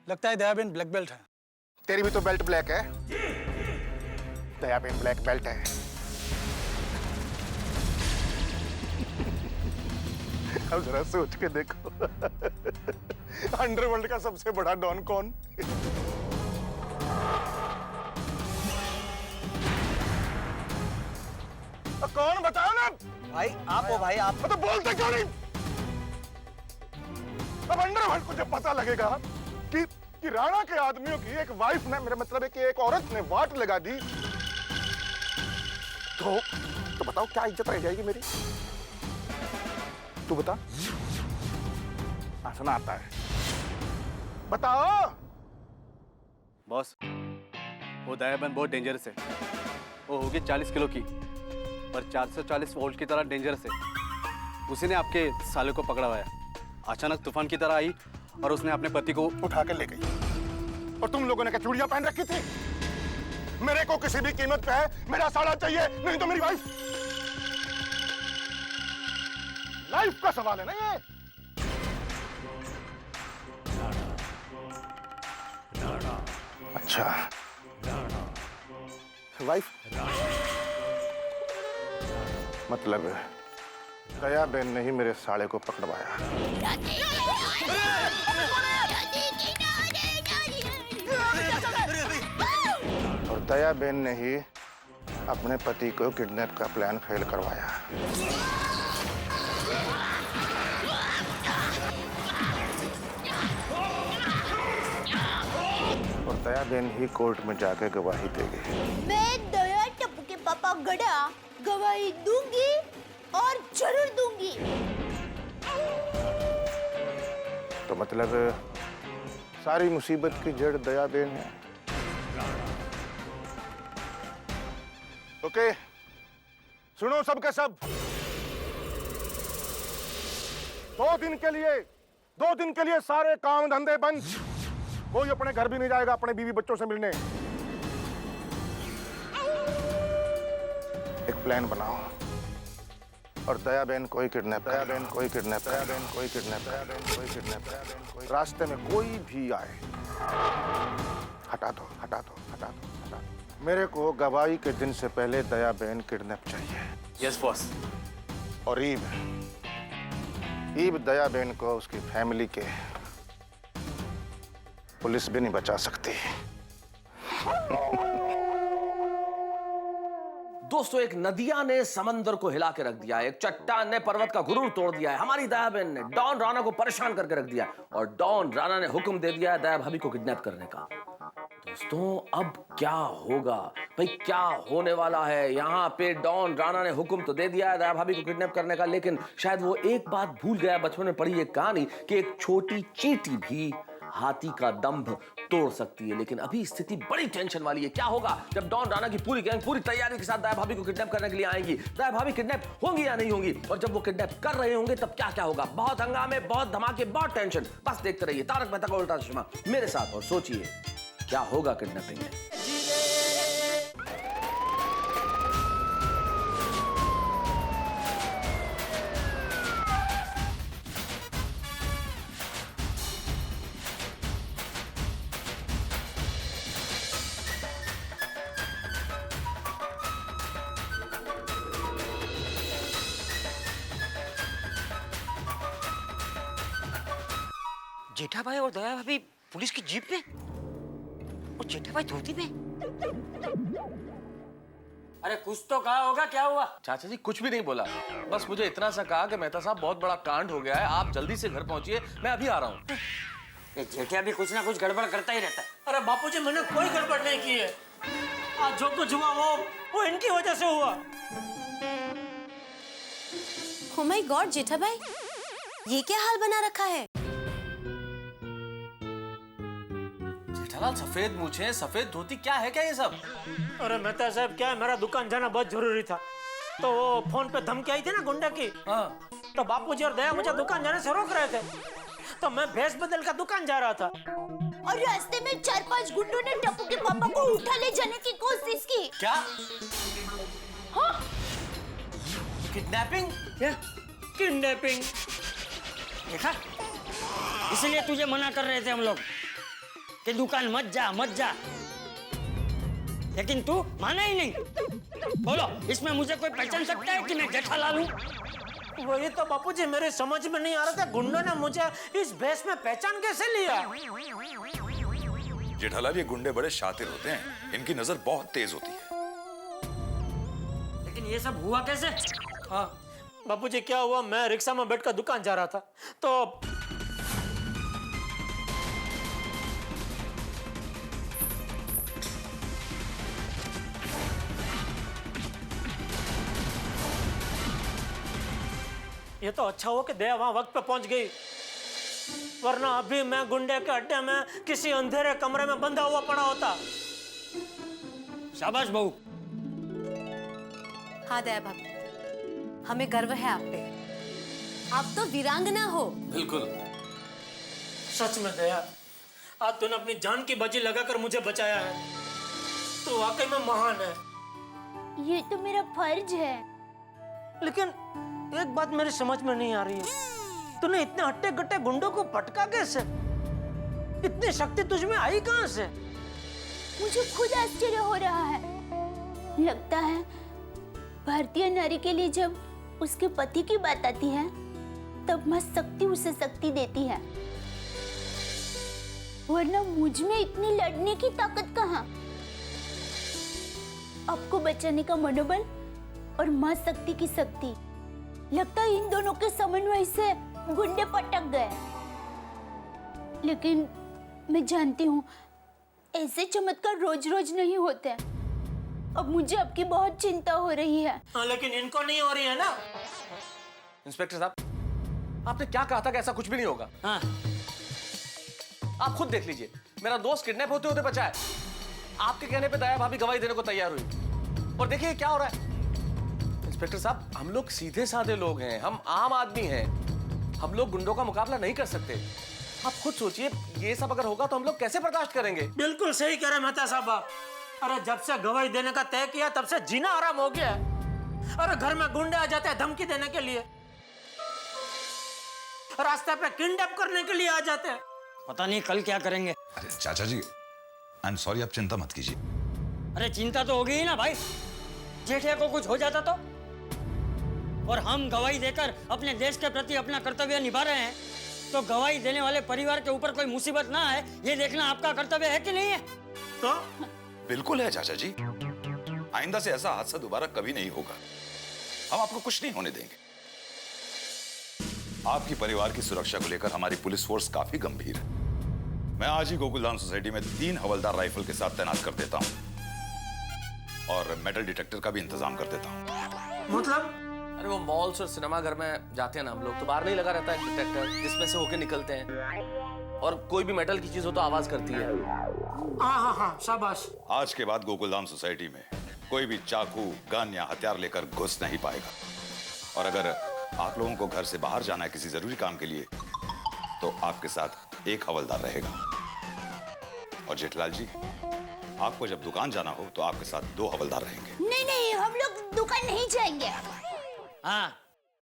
Speaker 15: लगता है दयाबेन ब्लैक बेल्ट है।
Speaker 12: तेरी भी तो बेल्ट ब्लैक है। दयाबेन ब्लैक बेल्ट है। अब जरा सोच के देखो, अंडरवर्ल्ड का सबसे बड़ा डॉन कौन? कौन बताओ ना।
Speaker 8: भाई आप हो, भाई आप।
Speaker 12: तो बोलते क्यों नहीं? अब अंडरवर्ल्ड को जब पता लगेगा कि राणा के आदमियों की एक वाइफ ने, मेरा मतलब है कि एक औरत ने वाट लगा दी, तो बताओ क्या इज्जत रह जाएगी मेरी? तू बता। हंसना आता है, बताओ।
Speaker 14: बॉस, वो दयाबेन बहुत डेंजरस है। वो होगी 40 किलो की, पर 440 वोल्ट की तरह डेंजरस है। उसी ने आपके साले को पकड़ा हुआ है। अचानक तूफान की तरह आई और उसने अपने पति को
Speaker 12: उठा के ले गई। और तुम लोगों ने क्या चूड़ियां पहन रखी थी? मेरे को किसी भी कीमत पे है मेरा साड़ा चाहिए, नहीं तो मेरी वाइफ। लाइफ का सवाल है ना ये। अच्छा, वाइफ मतलब दयाबेन ने ही मेरे साले को पकड़वाया। और दयाबेन ने ही अपने पति को किडनैप का प्लान फेल करवाया। और दयाबेन ही कोर्ट में जाके गवाही देगी।
Speaker 4: मैं दया टप्पू के पापा गड़ा गवाही दूंगी और जरूर दूंगी।
Speaker 12: तो मतलब सारी मुसीबत की जड़ दयाबेन है। ओके, सुनो सबके सब। 2 दिन के लिए सारे काम धंधे बंद। कोई अपने घर भी नहीं जाएगा अपने बीवी बच्चों से मिलने। एक प्लान बनाओ और दयाबेन कोई किडनैप, रास्ते में कोई भी आए हटा दो। मेरे को गवाही के दिन से पहले दयाबेन किडनैप चाहिए।
Speaker 11: Yes boss.
Speaker 12: और ईब दयाबेन को उसकी फैमिली के पुलिस भी नहीं बचा सकती।
Speaker 11: दोस्तों, एक नदिया ने समंदर को हिला के रख दिया है, एक चट्टान ने पर्वत का गुरूर तोड़ दिया है, हमारी दयाबेन ने डॉन राणा को परेशान करके रख दिया है और डॉन राणा ने हुक्म दे दिया है दया भाभी को किडनैप करने का। दोस्तों, अब क्या होगा भाई? क्या होने वाला है? यहाँ पे डॉन राणा ने हुक्म तो दे दिया है दया भाभी को किडनैप करने का, लेकिन शायद वो एक बात भूल गया, बचपन में पढ़ी एक कहानी कि एक छोटी चींटी भी हाथी का दंभ तोड़ सकती है। लेकिन अभी स्थिति बड़ी टेंशन वाली है। क्या होगा जब डॉन राणा की पूरी गैंग पूरी तैयारी के साथ दया भाभी को किडनैप करने के लिए आएंगी? दया भाभी किडनैप होंगी या नहीं होंगी? और जब वो किडनैप कर रहे होंगे तब क्या क्या होगा? बहुत हंगामे, बहुत धमाके, बहुत टेंशन। बस देखते रहिए तारक मेहता का उल्टा चश्मा मेरे साथ और सोचिए क्या होगा किडनैपिंग में।
Speaker 5: जेठा भाई और दया भाभी पुलिस की जीप में और जेठा भाई धोती में। अरे कुछ तो कहा होगा, क्या हुआ?
Speaker 11: चाचा जी कुछ भी नहीं बोला, बस मुझे इतना सा कहा कि मेहता साहब बहुत बड़ा कांड हो गया है, आप जल्दी से घर पहुंचिए, मैं अभी आ रहा हूँ।
Speaker 5: ये जेठिया भी कुछ ना कुछ गड़बड़ करता ही रहता है।
Speaker 2: अरे बापूजी, मैंने कोई गड़बड़ नहीं की है। आज जो कुछ हुआ वो इनकी वजह से हुआ।
Speaker 16: Oh my God, जेठा भाई, ये क्या हाल बना रखा है?
Speaker 11: जेठालाल, सफेद मूछें, सफेद धोती, क्या है क्या ये सब?
Speaker 2: अरे मेहता साहब, क्या है, मेरा दुकान जाना बहुत जरूरी था, तो वो फोन पे धमकी आई थी ना गुंडा की।
Speaker 11: हाँ।
Speaker 2: तो बापूजी और दया मुझे दुकान जाने से रोक रहे थे, तो मैं भेष बदल का दुकान जा रहा था
Speaker 4: और रास्ते में 4-5 गुंडों ने टप्पू के पापा को उठा ले जाने की कोशिश की।
Speaker 11: क्या?
Speaker 4: हाँ?
Speaker 2: किडनैपिंग? क्या किडनैपिंग? देखा, इसलिए तुझे मना कर रहे थे हम लोग कि दुकान मत जा मत जा, लेकिन तू माना ही नहीं। बोलो, इसमें मुझे कोई पहचान सकता है कि मैं जेठालाल हूँ? वही तो बापूजी मेरे समझ में नहीं आ रहा था, गुंडों ने मुझे इस भेष में पहचान कैसे लिया?
Speaker 10: जेठालाल, ये गुंडे बड़े शातिर होते हैं, इनकी नजर बहुत तेज होती है।
Speaker 2: लेकिन ये सब हुआ कैसे? हाँ बापूजी, क्या हुआ, मैं रिक्शा में बैठकर दुकान जा रहा था तो ये तो अच्छा हुआ कि दया वहां वक्त पे पहुंच गई, वरना अभी मैं गुंडे के अड्डे में किसी अंधेरे कमरे में बंधा हुआ पड़ा होता। शाबाश बहू।
Speaker 16: हाँ दया भाभी, हमें गर्व है आप पे। आप तो वीरांगना हो।
Speaker 11: बिल्कुल।
Speaker 2: सच में दया, आज तूने अपनी जान की बाजी लगाकर मुझे बचाया है, तो वाकई में महान है।
Speaker 4: ये तो मेरा फर्ज है।
Speaker 2: लेकिन एक बात मेरी समझ में नहीं आ रही है, तूने इतने हट्टे गट्टे गुंडों को पटका कैसे? इतनी शक्ति तुझ में आई कहां से?
Speaker 4: मुझे खुद आश्चर्य हो रहा है। लगता है भारतीय नारी के लिए जब उसके पति की बात आती है, तब मां शक्ति उसे शक्ति देती है, वरना मुझ में इतनी लड़ने की ताकत कहां? आपको बचाने का मनोबल और मां शक्ति की शक्ति, लगता है इन दोनों के समन्वय से गुंडे पटक गए। लेकिन मैं जानती हूँ ऐसे चमत्कार रोज रोज नहीं होते। अब मुझे आपकी बहुत चिंता हो रही है।
Speaker 2: हाँ, लेकिन इनको नहीं हो रही है ना।
Speaker 11: इंस्पेक्टर साहब, आपने क्या कहा था कि ऐसा कुछ भी नहीं होगा?
Speaker 2: हाँ।
Speaker 11: आप खुद देख लीजिए, मेरा दोस्त किडनैप होते होते बचा है। आपके कहने पे दया भाभी गवाही देने को तैयार हुई, और देखिए क्या हो रहा है। इंस्पेक्टर साहब, हम लोग सीधे साधे लोग हैं, हम आम आदमी हैं, हम लोग गुंडों का मुकाबला नहीं कर सकते। आप खुद सोचिए, ये सब अगर होगा तो हम लोग कैसे बर्दाश्त करेंगे?
Speaker 2: बिल्कुल सही कह रहे मेहता साहब। अरे जब से गवाही देने का तय किया तब से जीना आराम हो गया। अरे घर में गुंडे आ जाते हैं धमकी देने के लिए, रास्ते पे किडनैप करने के लिए आ जाते हैं। पता नहीं कल क्या करेंगे।
Speaker 10: अरे चाचा जी, आई एम सॉरी, आप चिंता मत कीजिए।
Speaker 2: अरे चिंता तो होगी ही ना भाई, जेठिया को कुछ हो जाता तो? और हम गवाही देकर अपने देश के प्रति अपना कर्तव्य निभा रहे हैं, तो गवाही देने वाले परिवार के ऊपर कोई मुसीबत ना आए, ये देखना आपका कर्तव्य है कि नहीं है? तो
Speaker 10: बिल्कुल है चाचा जी, आइंदा से ऐसा हादसा दोबारा कभी नहीं होगा। हम आपको कुछ नहीं होने देंगे। आपकी परिवार की सुरक्षा को लेकर हमारी पुलिस फोर्स काफी गंभीर है। मैं आज ही गोकुलधाम सोसाइटी में 3 हवलदार राइफल के साथ तैनात कर देता हूं, और मेटल डिटेक्टर का भी इंतजाम कर देता हूं।
Speaker 2: मतलब?
Speaker 11: अरे वो मॉल्स और सिनेमा घर में जाते हैं ना हम लोग, तो बाहर नहीं लगा रहता है डिटेक्टर, जिसमें से होके निकलते हैं, और कोई भी मेटल की चीज हो तो आवाज करती है।
Speaker 2: हाँ, शाबाश।
Speaker 10: आज के बाद गोकुलधाम सोसाइटी में कोई भी चाकू, गन या हथियार लेकर घुस नहीं पाएगा। और अगर आप लोगों को घर से बाहर जाना है किसी जरूरी काम के लिए, तो आपके साथ 1 हवलदार रहेगा। और जेठलाल जी, आपको जब दुकान जाना हो तो आपके साथ 2 हवलदार रहेंगे।
Speaker 4: नहीं नहीं, हम लोग दुकान नहीं जाएंगे।
Speaker 2: हाँ,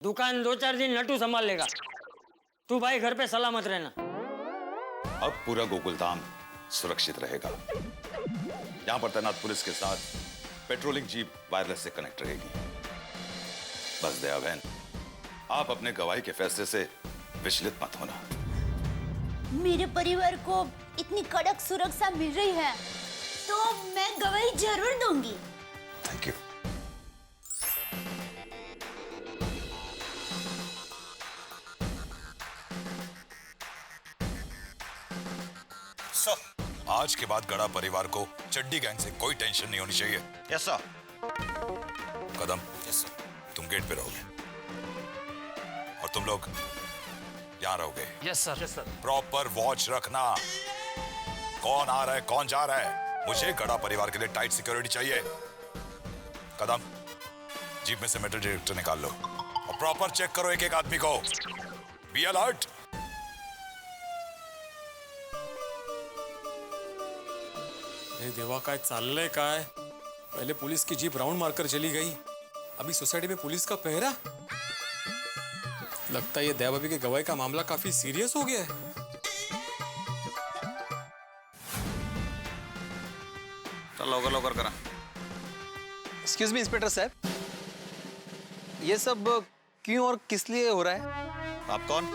Speaker 2: दुकान 2-4 दिन नटू संभाल लेगा, तू भाई घर पे सलामत रहना।
Speaker 10: अब पूरा गोकुलधाम सुरक्षित रहेगा। यहां पर तैनात पुलिस के साथ पेट्रोलिंग जीप वायरलेस से कनेक्ट रहेगी। बस दया बहन, आप अपने गवाही के फैसले से विचलित मत होना।
Speaker 4: मेरे परिवार को इतनी कड़क सुरक्षा मिल रही है, तो मैं गवाही जरूर दूंगी।
Speaker 10: Thank you. आज के बाद गड़ा परिवार को चड्डी गैंग से कोई टेंशन नहीं होनी चाहिए।
Speaker 17: Yes sir.
Speaker 10: Kadam, yes sir, तुम गेट पे रहोगे और तुम लोग यहाँ रहोगे।
Speaker 3: Yes sir. Yes sir.
Speaker 10: Proper watch रखना, कौन आ रहा है कौन जा रहा है। मुझे गड़ा परिवार के लिए टाइट सिक्योरिटी चाहिए। कदम, जीप में से मेटल डिटेक्टर निकाल लो और प्रॉपर चेक करो एक एक आदमी को। Be alert.
Speaker 18: हे देवा, काय चाललंय काय? पहिले पुलिस की जीप राउंड मारकर चली गई,
Speaker 17: अभी सोसाइटी में पुलिस का पहरा। लगता है ये दया भाभी के गवाही का मामला काफी सीरियस हो गया है।
Speaker 10: चल लवकर लवकर करा।
Speaker 9: एक्सक्यूज मी इंस्पेक्टर साहब, ये सब क्यों और किस लिए हो रहा है?
Speaker 10: आप कौन?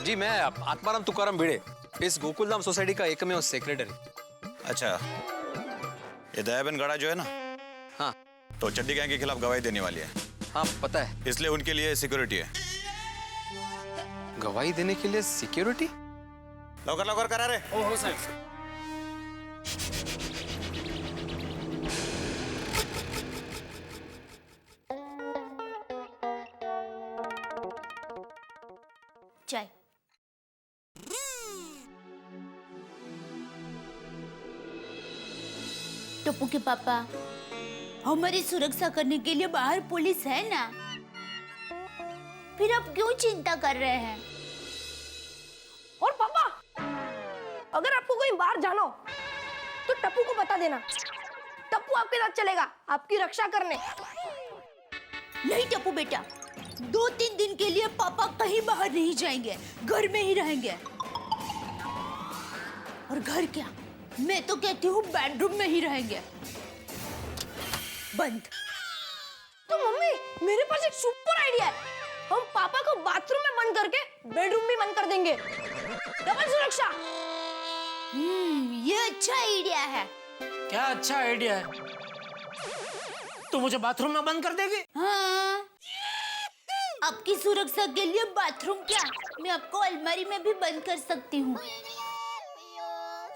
Speaker 9: जी मैं आत्माराम तुकाराम भिड़े, इस गोकुलधाम सोसाइटी का एकमेव सेक्रेटरी।
Speaker 10: अच्छा, ये दयाबेन गड़ा जो है ना,
Speaker 9: हाँ,
Speaker 10: तो चड्डी गैंग के खिलाफ गवाही देने वाली है।
Speaker 9: हाँ पता है,
Speaker 10: इसलिए उनके लिए सिक्योरिटी है।
Speaker 9: गवाही देने के लिए सिक्योरिटी?
Speaker 10: लवकर लवकर करा रे।
Speaker 9: ओहो सर।
Speaker 4: चाय। टप्पू के पापा, हमारी सुरक्षा करने के लिए बाहर पुलिस है ना, फिर आप क्यों चिंता कर रहे हैं?
Speaker 18: और पापा, अगर आपको कोई बाहर जाना हो तो टप्पू को बता देना। टप्पू आपके साथ चलेगा आपकी रक्षा करने।
Speaker 4: नहीं टप्पू बेटा, 2-3 दिन के लिए पापा कहीं बाहर नहीं जाएंगे, घर में ही रहेंगे। और घर क्या, मैं तो कहती हूँ बेडरूम में ही रहेंगे, बंद।
Speaker 18: तो मम्मी, मेरे पास एक सुपर आइडिया है। हम पापा को बाथरूम में बंद करके बेडरूम में बंद कर देंगे। डबल सुरक्षा।
Speaker 4: ये अच्छा आइडिया है।
Speaker 2: क्या अच्छा आइडिया है? तू मुझे बाथरूम में बंद कर देगी?
Speaker 4: हाँ, आपकी सुरक्षा के लिए बाथरूम क्या, मैं आपको अलमारी में भी बंद कर सकती हूँ।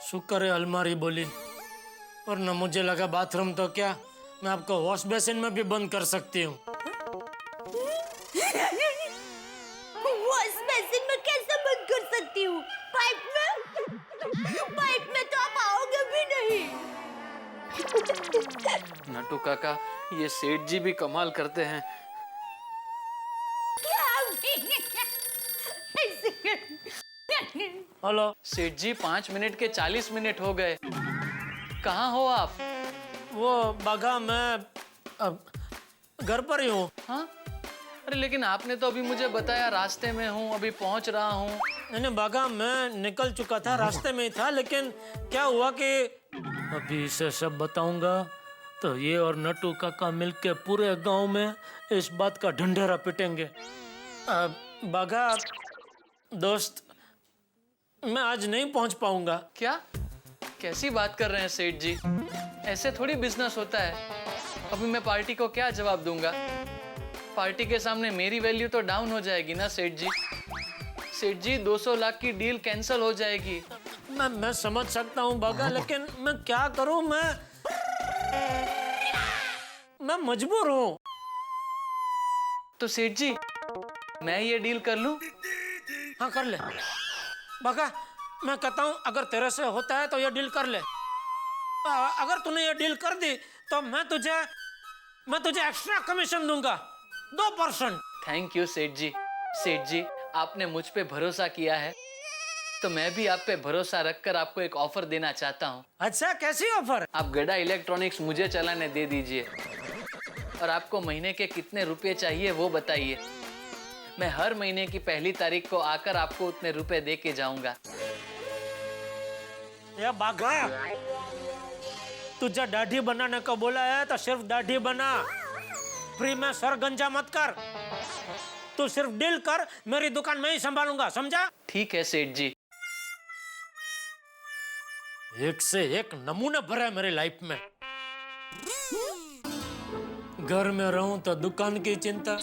Speaker 2: शुक्र है अलमारी बोली, और न मुझे लगा बाथरूम तो क्या, मैं आपको वॉश बेसिन में भी बंद कर सकती हूँ।
Speaker 4: वॉश बेसिन में कैसे बंद कर सकती हूँ? पाइप में? पाइप में तो आप आओगे भी नहीं।
Speaker 3: नटू काका, ये सेठ जी भी कमाल करते हैं।
Speaker 2: हेलो
Speaker 3: सेठ जी, 5 मिनट के 40 मिनट हो गए, कहाँ हो आप?
Speaker 2: वो बगा मैं अब घर पर ही हूँ।
Speaker 3: हाँ, अरे लेकिन आपने तो अभी मुझे बताया रास्ते में हूँ, अभी पहुँच रहा हूँ।
Speaker 2: नहीं बगा, मैं निकल चुका था, रास्ते में ही था, लेकिन क्या हुआ कि अभी इसे सब बताऊंगा तो ये और नटू काका मिलके पूरे गांव में इस बात का ढंढेरा पिटेंगे। बगा दोस्त, मैं आज नहीं पहुंच पाऊंगा।
Speaker 3: क्या? कैसी बात कर रहे हैं सेठ जी? ऐसे थोड़ी बिजनेस होता है। अभी मैं पार्टी को क्या जवाब दूंगा? पार्टी के सामने मेरी वैल्यू तो डाउन हो जाएगी ना सेठ जी। सेठ जी, 200 लाख की डील कैंसिल हो जाएगी।
Speaker 2: मैं समझ सकता हूँ बगा, लेकिन मैं क्या करूँ, मैं मजबूर हूँ।
Speaker 3: तो सेठ जी, मैं ये डील कर लूं?
Speaker 2: हाँ कर ले बगा, मैं कहता हूँ अगर तेरे से होता है तो ये डील कर ले। अगर तूने ये डील कर दी तो मैं तुझे एक्स्ट्रा कमीशन दूंगा, 2%।
Speaker 3: थैंक यू सेठ जी। सेठ जी, आपने मुझ पे भरोसा किया है तो मैं भी आप पे भरोसा रखकर आपको एक ऑफर देना चाहता हूँ।
Speaker 2: अच्छा, कैसी ऑफर?
Speaker 3: आप गड़ा इलेक्ट्रॉनिक्स मुझे चलाने दे दीजिए, और आपको महीने के कितने रुपए चाहिए वो बताइए। मैं हर महीने की पहली तारीख को आकर आपको उतने रुपए दे के जाऊंगा।
Speaker 2: ये बागा, तुझे दाढ़ी बनाने को बोला है तो सिर्फ दाढ़ी बना, फ्री में सर गंजा मत कर। तू सिर्फ डील कर, मेरी दुकान में ही संभालूंगा, समझा?
Speaker 3: ठीक है सेठ जी।
Speaker 2: एक से एक नमूने भरे मेरी लाइफ में। घर में रहूं तो दुकान की चिंता,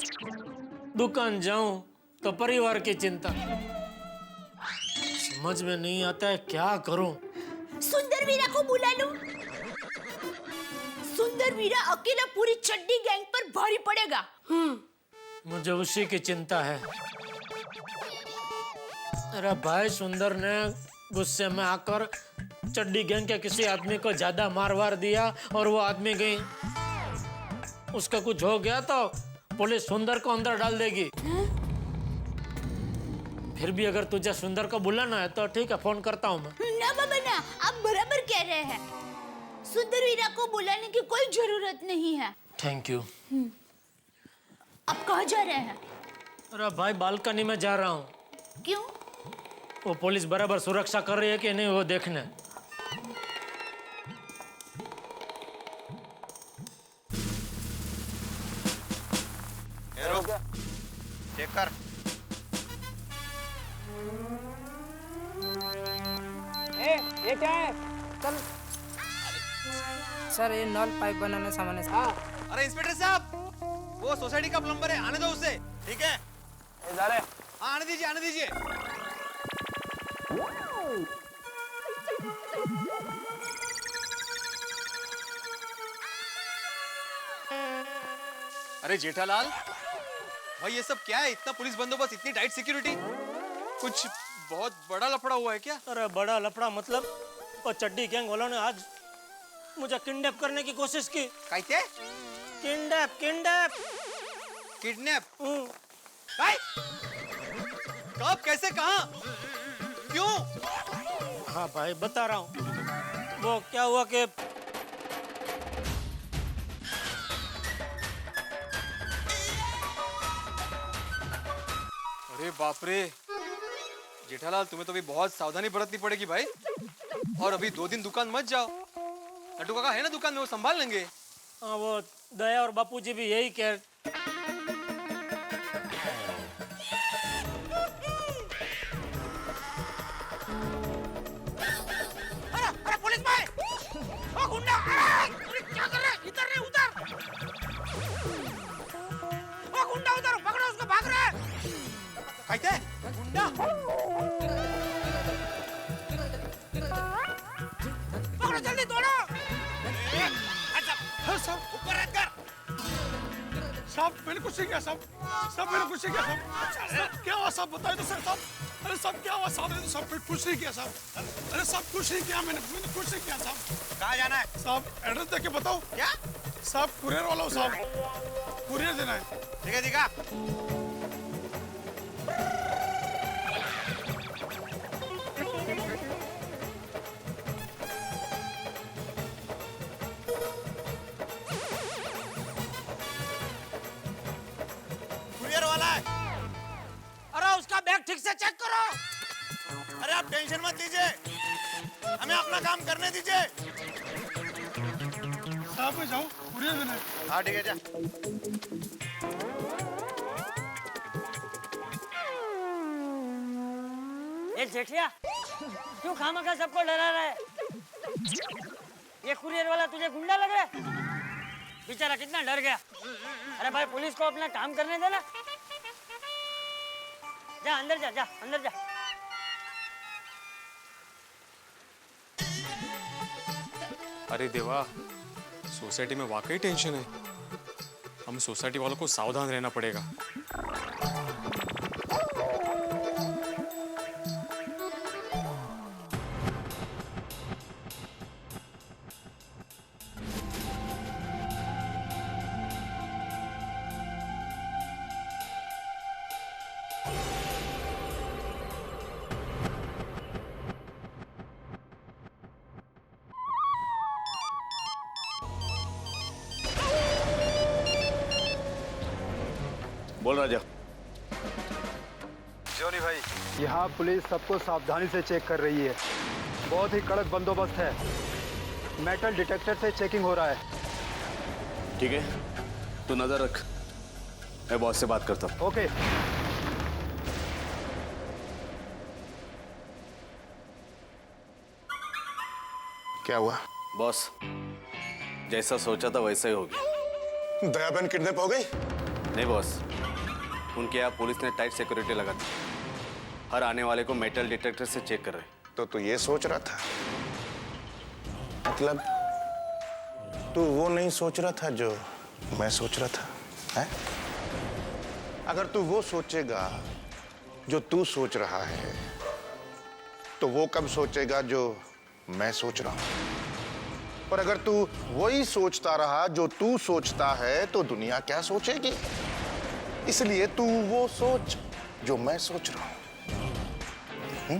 Speaker 2: दुकान जाऊं तो परिवार की चिंता। समझ में नहीं आता है क्या करूं।
Speaker 4: सुंदर वीरा को बुला लूं? सुंदर वीरा अकेला पूरी चड्डी गैंग पर भारी पड़ेगा।
Speaker 2: मुझे उसी की चिंता है। मेरा भाई सुंदर ने गुस्से में आकर चड्डी गैंग के किसी आदमी को ज्यादा मार वार दिया और वो आदमी गई, उसका कुछ हो गया तो पुलिस सुंदर को अंदर डाल देगी। फिर भी अगर तुझे सुंदर को बुलाना है तो ठीक है, फोन करता हूँ मैं।
Speaker 4: ना बाबा ना, आप बराबर कह रहे हैं। सुंदर वीरा को बुलाने की कोई जरूरत नहीं है।
Speaker 2: Thank you.
Speaker 4: आप कहाँ जा रहे हैं?
Speaker 2: अरे भाई बालकनी में जा रहा हूँ।
Speaker 4: क्यों?
Speaker 2: वो पुलिस बराबर सुरक्षा कर रही है कि नहीं वो देखने।
Speaker 12: चेक कर।
Speaker 8: ये क्या है? चल
Speaker 19: सर ये नल पाइप बनाने सामान है।
Speaker 8: हाँ।
Speaker 1: अरे इंस्पेक्टर साहब, वो सोसाइटी का प्लम्बर है, आने दो उसे। ठीक है? हाँ आने दीजिए, आने दीजिए। अरे जेठालाल, भाई ये सब क्या है? इतना पुलिस बंदोबस्त, इतनी टाइट सिक्योरिटी, कुछ बहुत बड़ा लफड़ा हुआ है क्या?
Speaker 2: अरे बड़ा लफड़ा मतलब वो चड्डी गैंग वालों ने आज मुझे किडनैप करने की कोशिश की।
Speaker 1: कहते?
Speaker 2: Kidnap kidnap
Speaker 1: kidnap? भाई कब, कैसे, कहाँ, क्यों?
Speaker 2: हाँ भाई बता रहा हूँ। वो क्या हुआ कि
Speaker 1: अरे बाप रे जेठालाल, तुम्हें तो अभी बहुत सावधानी बरतनी पड़ेगी भाई। और अभी 2 दिन दुकान मत जाओ। लड्डू काका है ना दुकान में, वो संभाल लेंगे।
Speaker 2: हाँ वो दया और बापूजी भी यही कह।
Speaker 8: अरे पुलिस भाई! ओ गुंडा! अरे क्या कर रहा है? इधर नहीं, उधर! ओ गुंडा उधर! पकड़ो उसको, भाग रहा है!
Speaker 1: कहते? गुंडा?
Speaker 8: पकड़ो जल्दी, दौड़ो!
Speaker 15: साहब ऊपर रख कर। साहब मैंने कुछ नहीं किया साहब। साहब मैंने कुछ नहीं किया साहब। साहब क्या हुआ साहब, बताइए तो सर साहब। अरे साहब क्या हुआ साहब? मैंने तो साहब कुछ नहीं किया साहब। अरे साहब कुछ नहीं किया, मैंने कुछ नहीं किया साहब।
Speaker 1: कहाँ जाना है?
Speaker 15: साहब एड्रेस दे के बताओ।
Speaker 1: क्या?
Speaker 15: साहब कुरियर वाला हूँ साहब, कुरियर देना है।
Speaker 1: ठीक है, दिखा। कुरियर वाला है।
Speaker 8: अरे उसका बैग ठीक से चेक करो।
Speaker 1: अरे आप टेंशन मत लीजिए, हमें अपना काम करने दीजिए।
Speaker 15: साहब मैं जाऊँ, कुरियर देना है।
Speaker 1: हाँ ठीक है, जा।
Speaker 5: ये जेठिया क्यों खामखा सबको डरा रहा है? ये कुरियर वाला तुझे गुंडा लग रहा है? बेचारा कितना डर गया। अरे भाई पुलिस को अपना काम करने देना। जा अंदर जा, जा अंदर जा।
Speaker 17: अरे देवा, सोसाइटी में वाकई टेंशन है। हम सोसाइटी वालों को सावधान रहना पड़ेगा।
Speaker 12: बोल राजा।
Speaker 6: जोनी भाई, यहाँ पुलिस सबको सावधानी से चेक कर रही है। बहुत ही कड़क बंदोबस्त है। मेटल डिटेक्टर से चेकिंग हो रहा है।
Speaker 14: ठीक है, तू नजर रख, मैं बॉस से बात करता हूँ।
Speaker 6: ओके।
Speaker 12: क्या हुआ?
Speaker 14: बॉस, जैसा सोचा था वैसा ही हो गया।
Speaker 12: दया बहन किडनैप हो गई?
Speaker 14: नहीं बॉस, उनके यहाँ पुलिस ने टाइट सिक्योरिटी लगा दी। हर आने वाले को मेटल डिटेक्टर से चेक कर रहे।
Speaker 12: तो तू ये सोच रहा था, मतलब तू वो नहीं सोच रहा था जो मैं सोच रहा था, है? अगर तू वो सोचेगा जो तू सोच रहा है, तो वो कब सोचेगा जो मैं सोच रहा हूं? और अगर तू वही सोचता रहा जो तू सोचता है, तो दुनिया क्या सोचेगी? इसलिए तू वो सोच जो मैं सोच रहा हूं।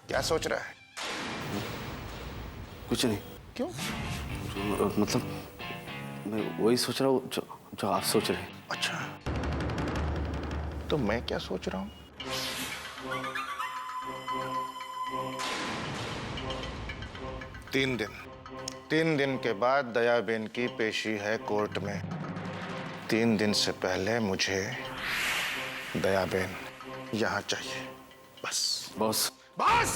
Speaker 12: क्या सोच रहा है?
Speaker 14: कुछ नहीं।
Speaker 12: क्यों?
Speaker 14: मतलब मैं वही सोच रहा हूँ जो
Speaker 11: जो आप सोच रहे हैं।
Speaker 12: अच्छा, तो मैं क्या सोच रहा हूं? तीन दिन के बाद दयाबेन की पेशी है कोर्ट में। 3 दिन से पहले मुझे दयाबेन यहाँ चाहिए, बस।
Speaker 11: बॉस,
Speaker 12: बस।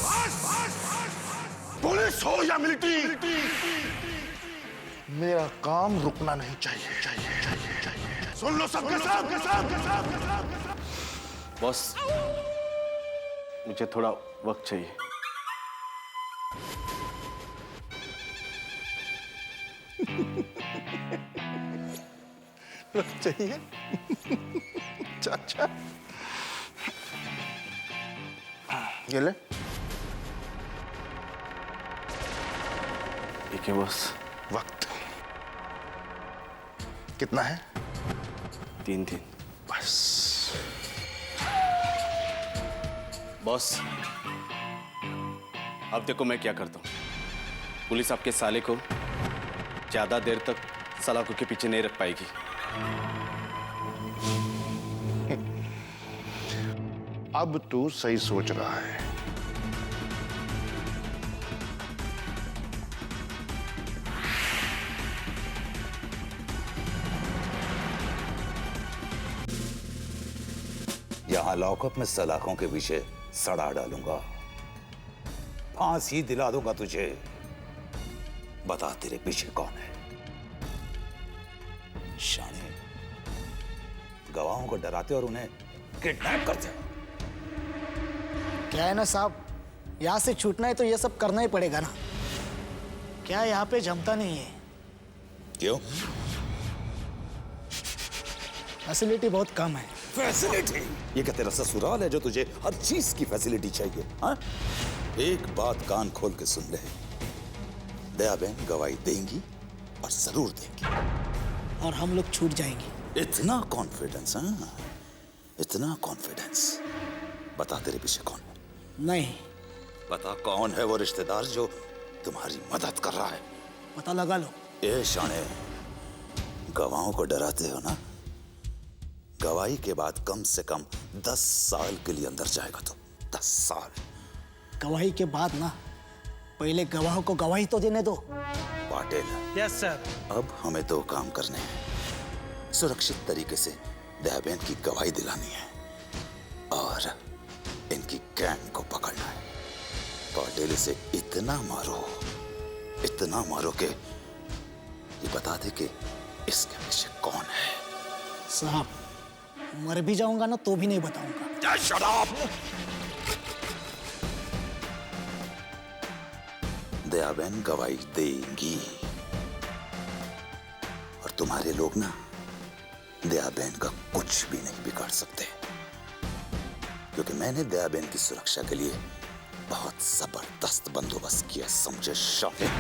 Speaker 12: पुलिस हो या मिलिट्री, मेरा काम रुकना नहीं चाहिए। सुन लो सबके सब।
Speaker 11: बॉस, मुझे थोड़ा वक्त चाहिए।
Speaker 12: वक्त चाहिए? अच्छा, ये ले।
Speaker 11: ठीक है बॉस।
Speaker 12: वक्त कितना है?
Speaker 11: 3 दिन।
Speaker 12: बस।
Speaker 14: बॉस, अब देखो मैं क्या करता हूँ। पुलिस आपके साले को ज्यादा देर तक सलाखों के पीछे नहीं रख पाएगी।
Speaker 12: अब तू सही सोच रहा है।
Speaker 10: यहां लॉकअप में सलाखों के पीछे सड़ा डालूंगा, फांसी दिला दूंगा तुझे। बता तेरे पीछे कौन है? शाने, गवाहों को डराते और उन्हें किडनैप करते हो।
Speaker 20: क्या है ना साहब, यहाँ से छूटना है तो ये सब करना ही पड़ेगा ना। क्या यहाँ पे जमता नहीं है?
Speaker 10: क्यों?
Speaker 20: फैसिलिटी बहुत कम है।
Speaker 10: फैसिलिटी? ये क्या तेरा ससुराल है जो तुझे हर चीज की फैसिलिटी चाहिए? हाँ? एक बात कान खोल के सुन ले, दयाबेन गवाही देंगी और जरूर देंगी।
Speaker 20: और हम लोग छूट जाएंगे।
Speaker 10: इतना कॉन्फिडेंस? हाँ, इतना कॉन्फिडेंस। बता तेरे पीछे कौन है?
Speaker 20: नहीं
Speaker 10: बता कौन है वो रिश्तेदार जो तुम्हारी मदद कर रहा है?
Speaker 20: पता लगा लो।
Speaker 10: ए शाने, गवाहों को डराते हो ना? गवाही के बाद कम से कम 10 साल के लिए अंदर जाएगा तो 10 साल।
Speaker 20: गवाही के बाद ना, पहले गवाहों को गवाही तो देने दो।
Speaker 10: पाटिल।
Speaker 20: Yes sir.
Speaker 10: अब हमें 2 काम करने हैं। सुरक्षित तरीके से दयाबेन की गवाही दिलानी है और इनकी गैंग को पकड़ना है। पाटिल, इसे इतना मारो कि ये बता दे कि इसके पीछे कौन है।
Speaker 20: साहब, मर भी जाऊंगा ना तो भी नहीं बताऊंगा।
Speaker 10: Shut up! दयाबेन गवाही देंगी और तुम्हारे लोग ना दयाबेन का कुछ भी नहीं बिगाड़ सकते, क्योंकि मैंने दयाबेन की सुरक्षा के लिए बहुत जबरदस्त बंदोबस्त किया, समझे शामिल?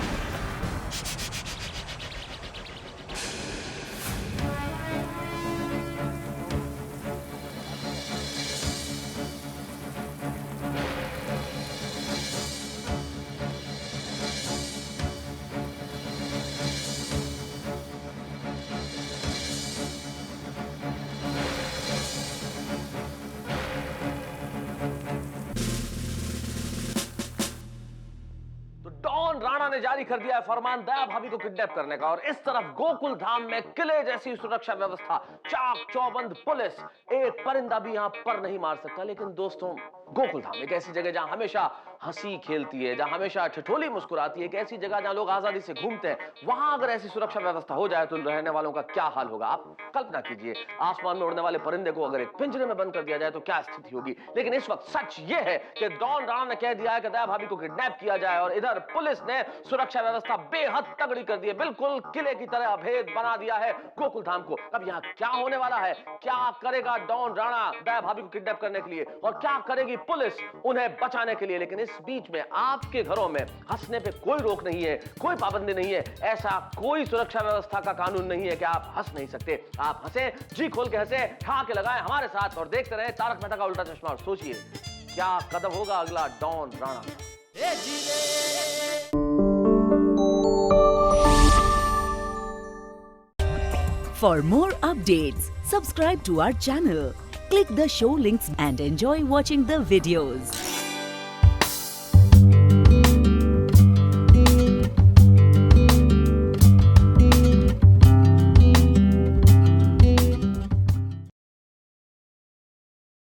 Speaker 11: राणा ने जारी कर दिया है फरमान दया भाभी को किडनैप करने का, और इस तरफ गोकुल धाम में किले जैसी सुरक्षा व्यवस्था, चाक चौबंद पुलिस, एक परिंदा भी यहां पर नहीं मार सकता। लेकिन दोस्तों, गोकुल धाम एक ऐसी जगह जहां हमेशा हंसी खेलती है, जहां हमेशा ठिठोली मुस्कुराती है, एक ऐसी जगह जहां लोग आजादी से घूमते हैं। वहां अगर ऐसी सुरक्षा व्यवस्था हो जाए तो रहने वालों का क्या हाल होगा? आप कल्पना कीजिए, आसमान में उड़ने वाले परिंदे को अगर एक पिंजरे में बंद कर दिया जाए तो क्या स्थिति होगी। लेकिन इस वक्त सच ये है कि डॉन राणा ने कह दिया है कि दया भाभी को किडनैप किया जाए, और इधर पुलिस ने सुरक्षा व्यवस्था बेहद तगड़ी कर दी है, बिल्कुल किले की तरह अभेद बना दिया है गोकुल धाम को। अब यहाँ क्या होने वाला है? क्या करेगा डॉन राणा दया भाभी को किडनैप करने के लिए, और क्या करेगी पुलिस उन्हें बचाने के लिए? लेकिन इस बीच में आपके घरों में हंसने पे कोई रोक नहीं है, कोई पाबंदी नहीं है, ऐसा कोई सुरक्षा व्यवस्था का कानून नहीं है कि आप हंस नहीं सकते। आप हंसे, जी खोल के हंसे, ठहाके लगाएं हमारे साथ और देखते रहे तारक मेहता का उल्टा चश्मा, और सोचिए क्या कदम होगा अगला डॉन राणा का।
Speaker 21: For more updates, subscribe to our channel, click the show links and enjoy watching the videos.